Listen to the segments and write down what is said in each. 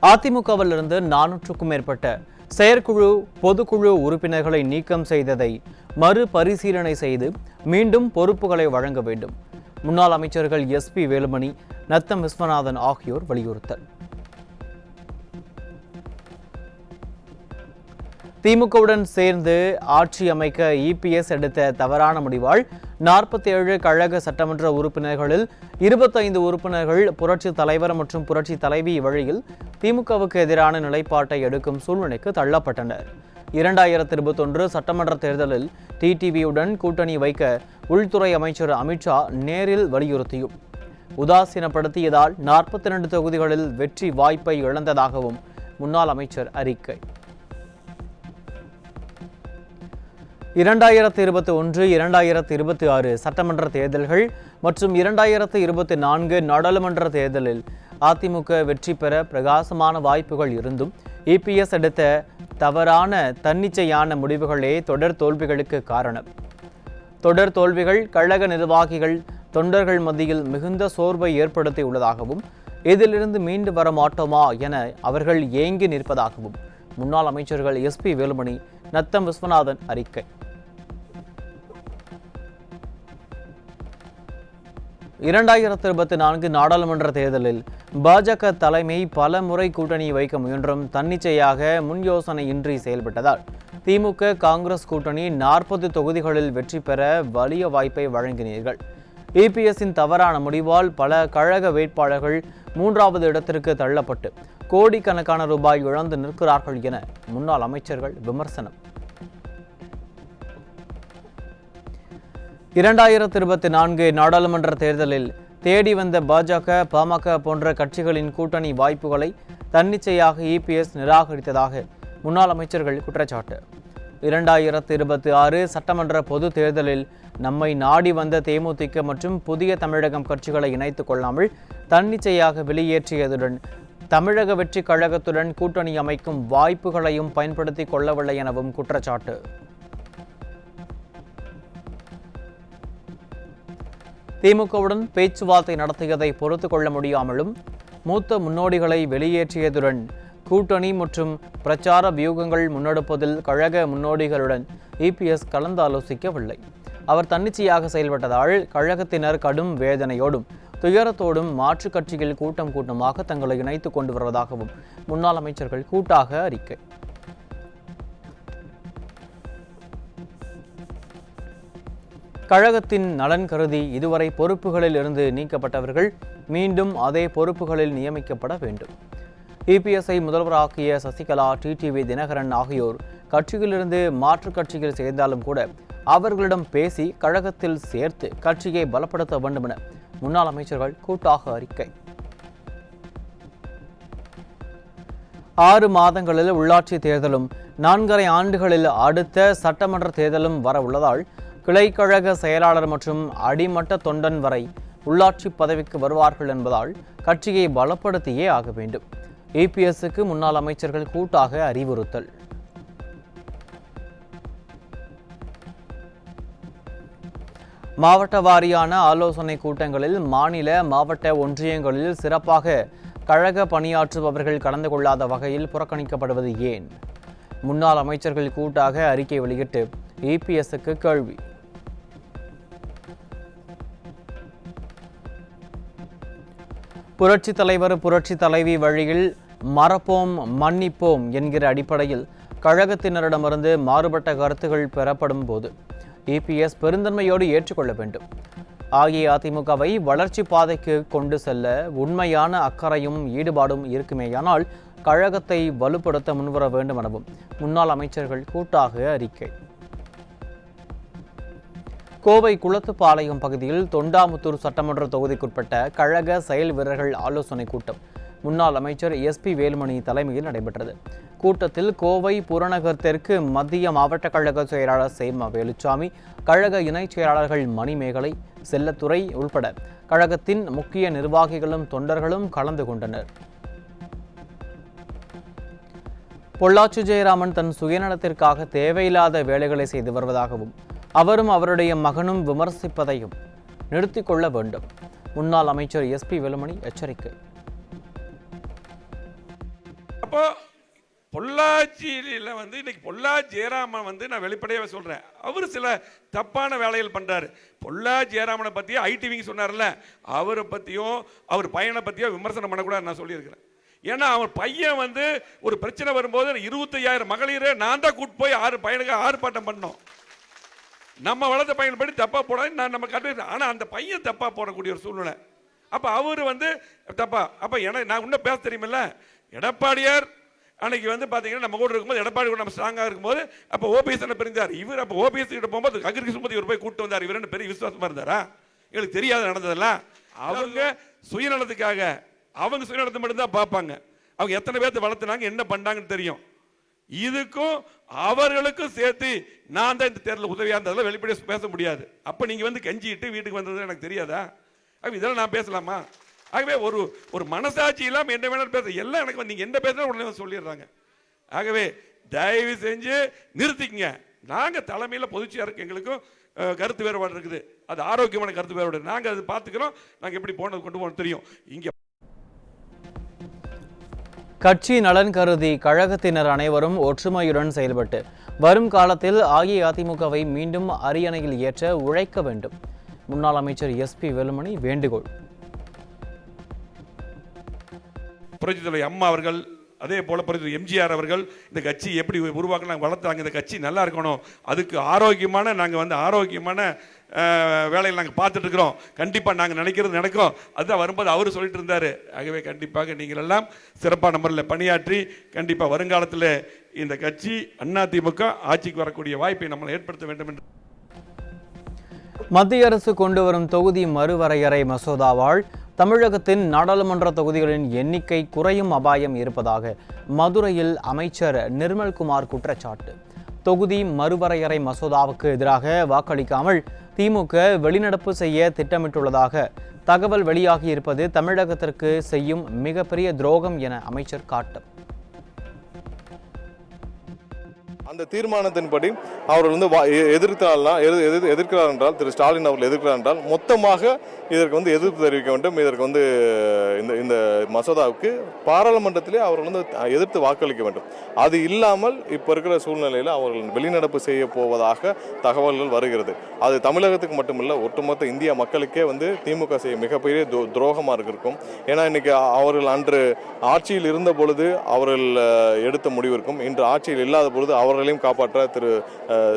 அதிமுகவிலிருந்து 400க்கும் மேற்பட்ட செயற்குழு பொதுக்குழு உறுப்பினர்களை நீக்கம் செய்ததை மறுபரிசீலனை செய்து மீண்டும் பொறுப்புகளை வழங்க வேண்டும். முன்னாள் அமைச்சர்கள் SP வேலுமணி, நத்தம் விஸ்வநாதன் ஆகியோர் வலியுறுத்தல். திமுகவுடன் சேர்ந்து ஆட்சி அமைக்க EPS எடுத்த தவறான முடிவால் 47 கழக சட்டமன்ற உறுப்பினர்களில் 25 உறுப்பினர்கள் புரட்சி தலைவர் மற்றும் புரட்சி தலைவி வழியில் திமுகவுக்கு எதிரான நிலைப்பாட்டை எடுக்கும் சூழ்நிலைக்கு தள்ளப்பட்டனர். 2021 சட்டமன்ற தேர்தலில் TTVயுடன் கூட்டணி வைக்க உள்துறை அமைச்சர் அமித்ஷா நேரில் வலியுறுத்தியும் உதாசீனப்படுத்தியதால் 42 தொகுதிகளில் வெற்றி வாய்ப்பை இழந்ததாகவும் முன்னாள் அமைச்சர் அறிக்கை. 2021, 2026 சட்டமன்ற தேர்தல்கள் மற்றும் 2024 நாடாளுமன்ற தேர்தலில் அதிமுக வெற்றி பெற பிரகாசமான வாய்ப்புகள் இருந்தும் EPS எடுத்த தவறான தன்னிச்சையான முடிவுகளே தொடர் தோல்விகளுக்கு காரணம். தொடர் தோல்விகள் கழக நிர்வாகிகள் தொண்டர்கள் மத்தியில் மிகுந்த சோர்வை ஏற்படுத்தியுள்ளதாகவும் இதிலிருந்து மீண்டு வர மாட்டோமா என அவர்கள் ஏங்கி நிற்பதாகவும் முன்னாள் அமைச்சர்கள் SP வேலுமணி, நத்தம் விஸ்வநாதன் அறிக்கை. 2024 நாடாளுமன்ற தேர்தலில் பாஜக தலைமை பல முறை கூட்டணி வைக்க முயன்றும் தன்னிச்சையாக முன் யோசனையின்றி செயல்பட்டதால் திமுக காங்கிரஸ் கூட்டணி 40 தொகுதிகளில் வெற்றி பெற வலிய வாய்ப்பை வழங்கினீர்கள். EPSஇன் தவறான முடிவால் பல கழக வேட்பாளர்கள் 3வது இடத்திற்கு தள்ளப்பட்டு கோடிக்கணக்கான ரூபாய் இழந்து நிற்கிறார்கள் என முன்னாள் அமைச்சர்கள் விமர்சனம். 2024 நாடாளுமன்ற தேர்தலில் தேடி வந்த பாஜக, பாமக போன்ற கட்சிகளின் கூட்டணி வாய்ப்புகளை தன்னிச்சையாக EPS நிராகரித்ததாக முன்னாள் அமைச்சர்கள் குற்றச்சாட்டு. 2026 சட்டமன்ற பொது தேர்தலில் நம்மை நாடி வந்த தேமுதிக மற்றும் புதிய தமிழகம் கட்சிகளை இணைத்துக் கொள்ளாமல் தன்னிச்சையாக வெளியேற்றியதுடன் தமிழக வெற்றி கழகத்துடன் கூட்டணி அமைக்கும் வாய்ப்புகளையும் பயன்படுத்திக் கொள்ளவில்லை எனவும் குற்றச்சாட்டு. திமுகவுடன் பேச்சுவார்த்தை நடத்தியதை பொறுத்து கொள்ள முடியாமலும் மூத்த முன்னோடிகளை வெளியேற்றியதுடன் கூட்டணி மற்றும் பிரச்சார வியூகங்கள் முன்னெடுப்பதில் கழக முன்னோடிகளுடன் EPS கலந்து ஆலோசிக்கவில்லை. அவர் தன்னிச்சையாக செயல்பட்டதால் கழகத்தினர் கடும் வேதனையோடும் துயரத்தோடும் மாற்றுக் கட்சியில் கூட்டம் கூட்டமாக தங்களை இணைத்துக் கொண்டு வருவதாகவும் முன்னாள் அமைச்சர்கள் கூட்டாக அறிக்கை. கழகத்தின் நலன் கருதி இதுவரை பொறுப்புகளில் இருந்து நீக்கப்பட்டவர்கள் மீண்டும் அதே பொறுப்புகளில் நியமிக்கப்பட வேண்டும். EPSஐ முதல்வராக்கிய சசிகலா, TTV தினகரன் ஆகியோர் கட்சியிலிருந்து மாற்றுக் கட்சியில் சேர்ந்தாலும் கூட அவர்களிடம் பேசி கழகத்தில் சேர்த்து கட்சியை பலப்படுத்த வேண்டும் என முன்னாள் அமைச்சர்கள் கூட்டாக அறிக்கை. 6 மாதங்களில் உள்ளாட்சி தேர்தலும் 4.5 ஆண்டுகளில் அடுத்த சட்டமன்ற தேர்தலும் வர உள்ளதால் கிளைக்கழக செயலாளர் மற்றும் அடிமட்ட தொண்டன் வரை உள்ளாட்சி பதவிக்கு வருவார்கள் என்பதால் கட்சியை பலப்படுத்தியே ஆக வேண்டும். EPSக்கு முன்னாள் அமைச்சர்கள் கூட்டாக அறிவுறுத்தல். மாவட்ட வாரியான ஆலோசனை கூட்டங்களில் மாநில, மாவட்ட, ஒன்றியங்களில் சிறப்பாக கழக பணியாற்றுபவர்கள் கலந்து கொள்ளாத வகையில் புறக்கணிக்கப்படுவது ஏன்? முன்னாள் அமைச்சர்கள் கூட்டாக அறிக்கை வெளியிட்டு EPSக்கு கேள்வி. புரட்சி தலைவர், புரட்சி தலைவி வழியில் மறப்போம், மன்னிப்போம் என்கிற அடிப்படையில் கழகத்தினரிடமிருந்து மாறுபட்ட கருத்துகள் பெறப்படும் போது EPS பெருந்தன்மையோடு ஏற்றுக்கொள்ள வேண்டும். அஇஅதிமுகவை வளர்ச்சி பாதைக்கு கொண்டு செல்ல உண்மையான அக்கறையும் ஈடுபாடும் இருக்குமேயானால் கழகத்தை வலுப்படுத்த முன்வர வேண்டும் எனவும் முன்னாள் அமைச்சர்கள் கூட்டாக அறிக்கை. கோவை குளத்துப்பாளையம் பகுதியில் தொண்டாமுத்தூர் சட்டமன்ற தொகுதிக்குட்பட்ட கழக செயல் வீரர்கள் ஆலோசனை கூட்டம் முன்னாள் அமைச்சர் SP வேலுமணி தலைமையில் நடைபெற்றது. கூட்டத்தில் கோவை புறநகர் தெற்கு மத்திய மாவட்ட கழக செயலாளர் சேமா வேலுச்சாமி, கழக இணைச் செயலாளர்கள் மணிமேகலை, செல்லத்துறை உள்பட கழகத்தின் முக்கிய நிர்வாகிகளும் தொண்டர்களும் கலந்து கொண்டனர். பொள்ளாச்சி ஜெயராமன் தன் சுயநலத்திற்காக தேவையில்லாத வேலைகளை செய்து வருவதாகவும் அவரும் அவருடைய மகனும் விமர்சிப்பதையும் நிறுத்திக் கொள்ள வேண்டும். முன்னாள் அமைச்சர் SP வேலுமணி எச்சரிக்கை. அப்போ பொள்ளாச்சியில் இன்னைக்கு பொள்ளாச்சி ஜெயராமன் நான் வெளிப்படையாக சொல்கிறேன், அவர் சில தப்பான வேலைகள் பண்ணுறாரு. பொள்ளாச்சி ஜெயராமனை பற்றியும் ஐடிவிங்க சொன்னார்ல, அவரை பற்றியும் அவர் பையனை பற்றியும் விமர்சனம் பண்ணக்கூடாது நான் சொல்லியிருக்கிறேன். ஏன்னா அவன் பையன் ஒரு பிரச்சனை வரும்போது 25,000 மகளிரை நான் தான் கூட்டு போய் பையனுக்கு ஆர்ப்பாட்டம் பண்ணோம். நம்ம வளர்த்த பையன் படி தப்பா போடாது நான் நம்ம கட்டு. ஆனால் அந்த பையன் தப்பா போடக்கூடிய ஒரு சூழ்நிலை. அப்போ அவர் தப்பா. அப்போ நான் இன்னும் பேச தெரியுமில்ல, எடப்பாடியார் அன்னைக்கு பார்த்தீங்கன்னா நம்ம கூட இருக்கும்போது, எடப்பாடி கூட நம்ம ஸ்ட்ராங்காக இருக்கும்போது, அப்போ ஓபிஎஸ் என்ன பிரிந்தார். இவர் அப்போ ஓபிஎஸ் கிட்ட போகும்போது ககிரிசுமதி இவர் போய் கூட்டு வந்தார். இவர் பெரிய விசுவாசமா இருந்தாரா? எங்களுக்கு தெரியாது நடந்ததெல்லாம். அவங்க சுயநலத்துக்காக, அவங்க சுயநலத்தை மட்டும்தான் பார்ப்பாங்க. அவங்க எத்தனை பேர்த்து வளர்த்துனாங்க, என்ன பண்ணாங்கன்னு தெரியும். இதுக்கும் அவர்களுக்கும் சேர்த்து நான் தான் இந்த தேர்தலில் உதவியாக இருந்ததில் வெளிப்படையாக பேச முடியாது. அப்போ நீங்கள் கெஞ்சிட்டு வீட்டுக்கு வந்தது எனக்கு தெரியாதா? இதெல்லாம் நான் பேசலாமா? ஆகவே ஒரு மனசாட்சி இல்லாமல் என்ன வேணாலும் பேச எல்லாம் எனக்கு நீங்கள் என்ன பேசுனா உடனே சொல்லிடுறாங்க. ஆகவே தயவு செஞ்சு நிறுத்திக்கங்க. நாங்கள் தலைமையில் பொதுச்சியாருக்கு எங்களுக்கும் கருத்து வேறுபாடு இருக்குது. அது ஆரோக்கியமான கருத்து வேறுபாடு. நாங்கள் அதை பார்த்துக்கிறோம். நாங்கள் எப்படி கொண்டு போகணும் தெரியும். இங்கே கட்சி நலன் கருதி கழகத்தினர் அனைவரும் ஒற்றுமையுடன் செயல்பட்டு வரும் காலத்தில் அஇஅதிமுகவை மீண்டும் அரியணையில் ஏற்ற உழைக்க வேண்டும். முன்னாள் அமைச்சர் SP வேலுமணி வேண்டுகோள். புரட்சித் தலைவர் அம்மா அவர்கள், அதே போல புரட்சித் எம்ஜிஆர் அவர்கள் இந்த கட்சி எப்படி உருவாக்க வளர்த்தாங்க. இந்த கட்சி நல்லா இருக்கணும், அதுக்கு ஆரோக்கியமான நாங்கள் ஆரோக்கியமான வேலையில் நாங்கள் பார்த்துட்டு இருக்கிறோம். கண்டிப்பாக நாங்கள் நினைக்கிறது நடக்கும். அதுதான் வரும்போது அவர் சொல்லிட்டு இருந்தார். ஆகவே கண்டிப்பாக நீங்கள் எல்லாம் சிறப்பான முறையில் பணியாற்றி கண்டிப்பாக வருங்காலத்தில் இந்த கட்சி அதிமுக ஆட்சிக்கு வரக்கூடிய வாய்ப்பை நம்ம ஏற்படுத்த வேண்டும் என்று. மத்திய அரசு கொண்டு வரும் தொகுதி மறுவரையறை மசோதாவால் தமிழகத்தின் நாடாளுமன்ற தொகுதிகளின் எண்ணிக்கை குறையும் அபாயம் இருப்பதாக மதுரையில் அமைச்சர் நிர்மல்குமார் குற்றச்சாட்டு. தொகுதி மறுவரையறை மசோதாவுக்கு எதிராக வாக்களிக்காமல் திமுக வெளிநடப்பு செய்ய திட்டமிட்டுள்ளதாக தகவல் வெளியாகியிருப்பது தமிழகத்திற்கு செய்யும் மிகப்பெரிய துரோகம் என அமைச்சர் காட்டும். அந்த தீர்மானத்தின்படி அவர்கள் எதிர்க்கிறார் என்றால், திரு ஸ்டாலின் அவர்கள் எதிர்க்கிறார் என்றால் மொத்தமாக இதற்கு எதிர்ப்பு தெரிவிக்க வேண்டும். இதற்கு இந்த மசோதாவுக்கு பாராளுமன்றத்திலே அவர்கள் எதிர்த்து வாக்களிக்க வேண்டும். அது இல்லாமல் இப்ப இருக்கிற சூழ்நிலையில் அவர்கள் வெளிநடப்பு செய்ய போவதாக தகவல்கள் வருகிறது. அது தமிழகத்துக்கு மட்டுமல்ல, ஒட்டுமொத்த இந்திய மக்களுக்கே திமுக செய்ய மிகப்பெரிய துரோகமாக இருக்கும். ஏன்னா இன்னைக்கு அவர்கள் அன்று ஆட்சியில் இருந்த பொழுது அவர்கள் எடுத்த முடிவு இருக்கும். இன்று ஆட்சியில் இல்லாத பொழுது அவர்களையும் காப்பாற்ற திரு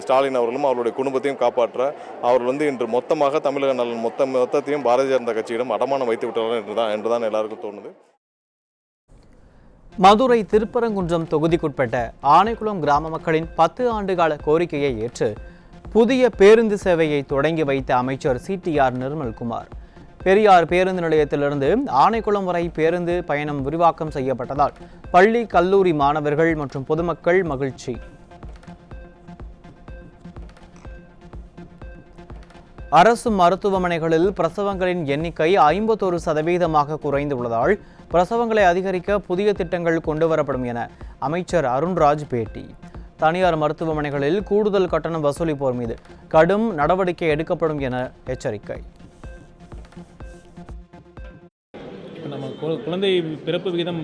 ஸ்டாலின் அவர்களும் அவருடைய குடும்பத்தையும் காப்பாற்ற அவர்கள் இன்று மொத்தமாக தமிழக நலன் மொத்தத்தையும் பாரதிய ஜனதா கட்சியிடம் அடமானம் வைத்து விட்டார்கள் என்றுதான் எல்லாருக்கும் தோணுது. மதுரை திருப்பரங்குன்றம் தொகுதிக்குட்பட்ட ஆனைக்குளம் கிராம மக்களின் 10 ஆண்டுகால கோரிக்கையை ஏற்று புதிய பேருந்து சேவையை தொடங்கி வைத்த அமைச்சர் CTR நிர்மல்குமார். பெரியார் பேருந்து நிலையத்திலிருந்து ஆனைக்குளம் வரை பேருந்து பயணம் விரிவாக்கம் செய்யப்பட்டதால் பள்ளி கல்லூரி மாணவர்கள் மற்றும் பொதுமக்கள் மகிழ்ச்சி. அரசு மருத்துவமனைகளில் பிரசவங்களின் எண்ணிக்கை 51% குறைந்துள்ளதால் பிரசவங்களை அதிகரிக்க புதிய திட்டங்கள் கொண்டுவரப்படும் என அமைச்சர் அருண்ராஜ் பேட்டி. தனியார் மருத்துவமனைகளில் கூடுதல் கட்டணம் வசூலிப்போர் மீது கடும் நடவடிக்கை எடுக்கப்படும் என எச்சரிக்கை. இப்போ நம்ம குழந்தை பிறப்பு விகிதம்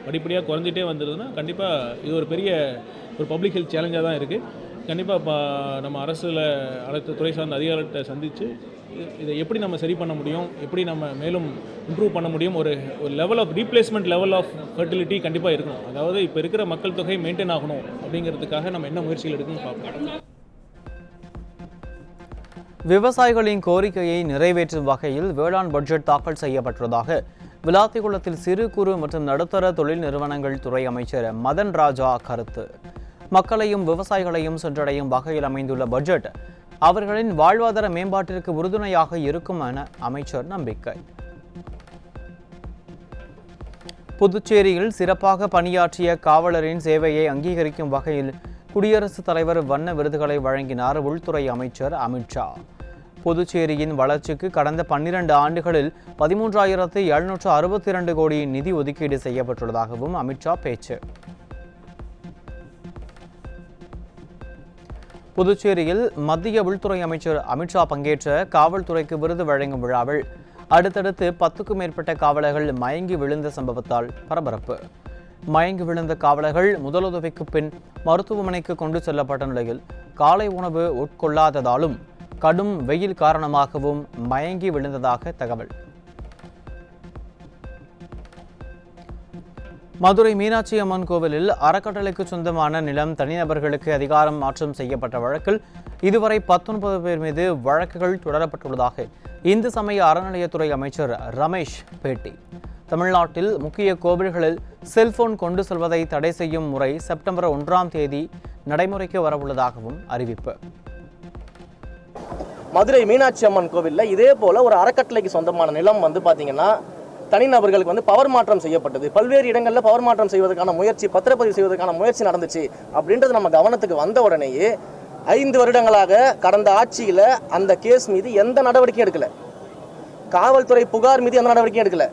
படிப்படியாக குறைஞ்சிட்டே வந்துடுதுன்னா கண்டிப்பாக இது ஒரு பெரிய பப்ளிக் ஹெல்த் சேலஞ்சாக தான் இருக்குது. கண்டிப்பாக நம்ம அரசு துறை சார்ந்த அதிகாரிகிட்ட சந்தித்து இதை எப்படி நம்ம சரி பண்ண முடியும், எப்படி நம்ம மேலும் இம்ப்ரூவ் பண்ண முடியும், ஒரு level of replacement level of fertility கண்டிப்பாக இருக்கணும். அதாவது இப்போ இருக்கிற மக்கள் தொகை மெயின்டைன் ஆகணும் அப்படிங்கிறதுக்காக நம்ம என்ன முயற்சிகள் எடுக்கணும்னு பார்ப்போம். விவசாயிகளின் கோரிக்கையை நிறைவேற்றும் வகையில் வேளாண் பட்ஜெட் தாக்கல் செய்யப்பட்டுள்ளதாக விளாத்திக்குளத்தில் சிறு குறு மற்றும் நடுத்தர தொழில் நிறுவனங்கள் துறை அமைச்சர் மதன் ராஜா கருத்து. மக்களையும் விவசாயிகளையும் சென்றடையும் வகையில் அமைந்துள்ள பட்ஜெட் அவர்களின் வாழ்வாதார மேம்பாட்டிற்கு உறுதுணையாக இருக்கும் என அமைச்சர் நம்பிக்கை. புதுச்சேரியில் சிறப்பாக பணியாற்றிய காவலரின் சேவையை அங்கீகரிக்கும் வகையில் குடியரசுத் தலைவர் வண்ண விருதுகளை வழங்கினார் உள்துறை அமைச்சர் அமித்ஷா. புதுச்சேரியின் வளர்ச்சிக்கு கடந்த 12 ஆண்டுகளில் 13,762 கோடி நிதி ஒதுக்கீடு செய்யப்பட்டுள்ளதாகவும் அமித்ஷா பேச்சு. புதுச்சேரியில் மத்திய உள்துறை அமைச்சர் அமித்ஷா பங்கேற்ற காவல்துறைக்கு விருது வழங்கும் விழாவில் அடுத்தடுத்து 10க்கும் மேற்பட்ட காவலர்கள் மயங்கி விழுந்த சம்பவத்தால் பரபரப்பு. மயங்கி விழுந்த காவலர்கள் முதலுதவிக்கு பின் மருத்துவமனைக்கு கொண்டு செல்லப்பட்ட நிலையில் காலை உணவு உட்கொள்ளாததாலும் கடும் வெயில் காரணமாகவும் மயங்கி விழுந்ததாக தகவல். மதுரை மீனாட்சி அம்மன் கோவிலில் அறக்கட்டளைக்கு சொந்தமான நிலம் தனிநபர்களுக்கு அதிகாரம் மாற்றம் செய்யப்பட்ட வழக்கில் இதுவரை 19 பேர் மீது வழக்குகள் தொடரப்பட்டுள்ளதாக இந்து சமய அறநிலையத்துறை அமைச்சர் ரமேஷ் பேட்டி. தமிழ்நாட்டில் முக்கிய கோவில்களில் செல்போன் கொண்டு செல்வதை தடை செய்யும் முறை செப்டம்பர் 1ஆம் தேதி நடைமுறைக்கு வரவுள்ளதாகவும் அறிவிப்பு. மதுரை மீனாட்சி அம்மன் கோவிலில் இதே போல ஒரு அறக்கட்டளைக்கு சொந்தமான நிலம் பாத்தீங்கன்னா தனிநபர்களுக்கு பவர் மாற்றம் செய்யப்பட்டது. பல்வேறு இடங்களில் பவர் மாற்றம் செய்வதற்கான முயற்சி, பத்திரப்பதிவு செய்வதற்கான முயற்சி நடந்துச்சு. அப்படின்றது நம்ம கவனத்துக்கு வந்த உடனேயே 5 வருடங்களாக கடந்த ஆட்சியில் அந்த கேஸ் மீது எந்த நடவடிக்கையும் எடுக்கல. காவல்துறை புகார் மீது எந்த நடவடிக்கையும் எடுக்கல.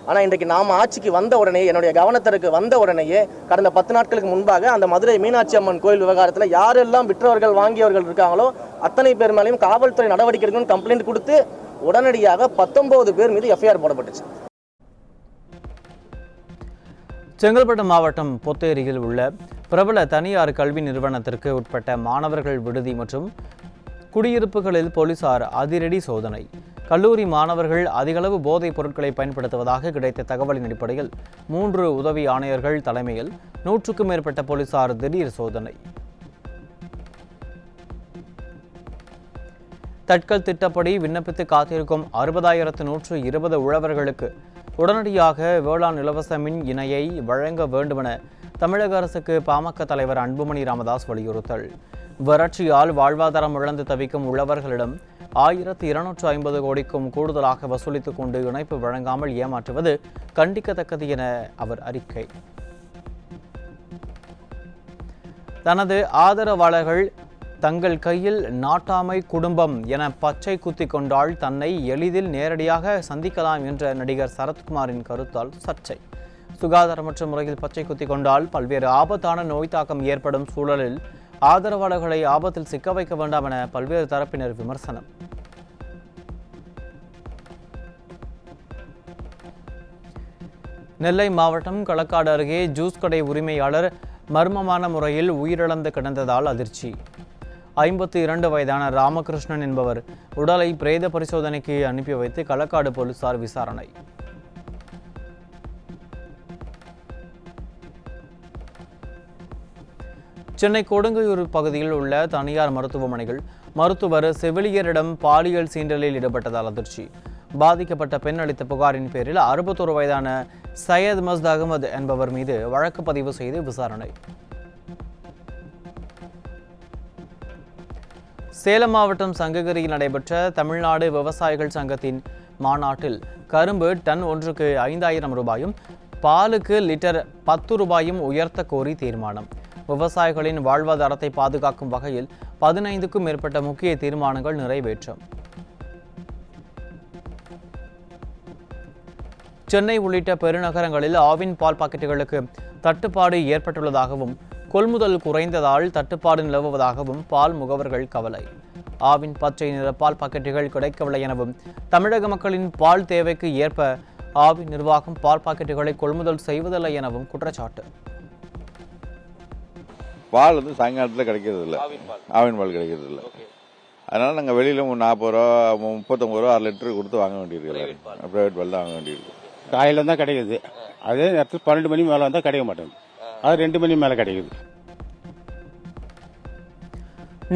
ஆனால் இன்றைக்கு நாம் ஆட்சிக்கு வந்த உடனே, என்னுடைய கவனத்திற்கு வந்த உடனேயே கடந்த 10 நாட்களுக்கு முன்பாக அந்த மதுரை மீனாட்சி அம்மன் கோயில் விவகாரத்தில் யாரெல்லாம் விற்றவர்கள் வாங்கியவர்கள் இருக்காங்களோ அத்தனை பேர் மேலேயும் காவல்துறை நடவடிக்கை எடுக்கணும்னு கம்ப்ளைண்ட் கொடுத்து உடனடியாக 19 பேர் மீது எஃப்ஐஆர் போடப்பட்டுச்சு. செங்கல்பட்டு மாவட்டம் பொத்தேரியில் உள்ள பிரபல தனியார் கல்வி நிறுவனத்திற்கு உட்பட்ட மாணவர்கள் விடுதி மற்றும் குடியிருப்புகளில் போலீசார் அதிரடி சோதனை. கல்லூரி மாணவர்கள் அதிகளவு போதைப் பொருட்களை பயன்படுத்துவதாக கிடைத்த தகவலின் அடிப்படையில் 3 உதவி ஆணையர்கள் தலைமையில் 100க்கும் மேற்பட்ட போலீசார் திடீர் சோதனை. தட்கல் திட்டப்படி விண்ணப்பித்து காத்திருக்கும் 60,120 உழவர்களுக்கு உடனடியாக வேளாண் இலவச மின் இணையை வழங்க வேண்டுமென தமிழக அரசுக்கு பாமக தலைவர் அன்புமணி ராமதாஸ் வலியுறுத்தல். வறட்சியால் வாழ்வாதாரம் இழந்து தவிக்கும் உழவர்களிடம் 1250 கோடிக்கும் கூடுதலாக வசூலித்துக் கொண்டு இணைப்பு வழங்காமல் ஏமாற்றுவது கண்டிக்கத்தக்கது என அவர் அறிக்கை. தனது ஆதரவாளர்கள் தங்கள் கையில் நாட்டாமை குடும்பம் என பச்சை குத்தி கொண்டால் தன்னை எளிதில் நேரடியாக சந்திக்கலாம் என்ற நடிகர் சரத்குமாரின் கருத்தால் சர்ச்சை. சுகாதாரமற்ற முறையில் பச்சை குத்தி கொண்டால் பல்வேறு ஆபத்தான நோய் தாக்கம் ஏற்படும் சூழலில் ஆதரவாளர்களை ஆபத்தில் சிக்க வைக்க வேண்டாம் என பல்வேறு தரப்பினர் விமர்சனம். நெல்லை மாவட்டம் களக்காடு அருகே ஜூஸ் கடை உரிமையாளர் மர்மமான முறையில் உயிரிழந்து கிடந்ததால் அதிர்ச்சி. 52 வயதான ராமகிருஷ்ணன் என்பவர் உடலை பிரேத பரிசோதனைக்கு அனுப்பி வைத்து களக்காடு போலீசார் விசாரணை. சென்னை கொடுங்கையூர் பகுதியில் உள்ள தனியார் மருத்துவமனைகள் மருத்துவர் செவிலியரிடம் பாலியல் சீண்டலில் ஈடுபட்டதால் அதிர்ச்சி. பாதிக்கப்பட்ட பெண் அளித்த புகாரின் பேரில் 61 வயதான சையத் மஸ்த் அகமது என்பவர் மீது வழக்கு பதிவு செய்து விசாரணை. சேலம் மாவட்டம் சங்ககிரியில் நடைபெற்ற தமிழ்நாடு விவசாயிகள் சங்கத்தின் மாநாட்டில் கரும்பு டன் ஒன்றுக்கு 5000 ரூபாயும் பாலுக்கு லிட்டர் 10 ரூபாயும் உயர்த்த கோரி தீர்மானம். விவசாயிகளின் வாழ்வாதாரத்தை பாதுகாக்கும் வகையில் 15க்கும் மேற்பட்ட முக்கிய தீர்மானங்கள் நிறைவேற்றம். சென்னை உள்ளிட்ட பெருநகரங்களில் ஆவின் பால் பாக்கெட்டுகளுக்கு தட்டுப்பாடு ஏற்பட்டுள்ளதாகவும் கொள்முதல் குறைந்ததால் தட்டுப்பாடு நிலவுவதாகவும் பால் முகவர்கள் கவலை. ஆவின் பச்சை நிற பால் பாக்கெட்டுகள் கிடைக்கவில்லை எனவும் தமிழக மக்களின் பால் தேவைக்கு ஏற்ப ஆவின் நிர்வாகம் பால் பாக்கெட்டுகளை கொள்முதல் செய்வதில்லை எனவும் குற்றச்சாட்டு. பால் சாயங்காலத்தில் கிடைக்கிறது இல்லை, ஆவின் பால் கிடைக்கிறது இல்லை. அதனால நாங்கள் வெளியில 40 ரூபா 39 ரூபா 1 லிட்டர் கொடுத்து வாங்க வேண்டியிருக்கு. பிரைவேட் பால் தான் வாங்க வேண்டியிருக்கு. காலையில் தான் கிடைக்குது, அதே நேரத்தில் 12 மணி மேலே வந்தால் கிடைக்க மாட்டேங்குது, அது 2 மணி மேலே கிடைக்குது.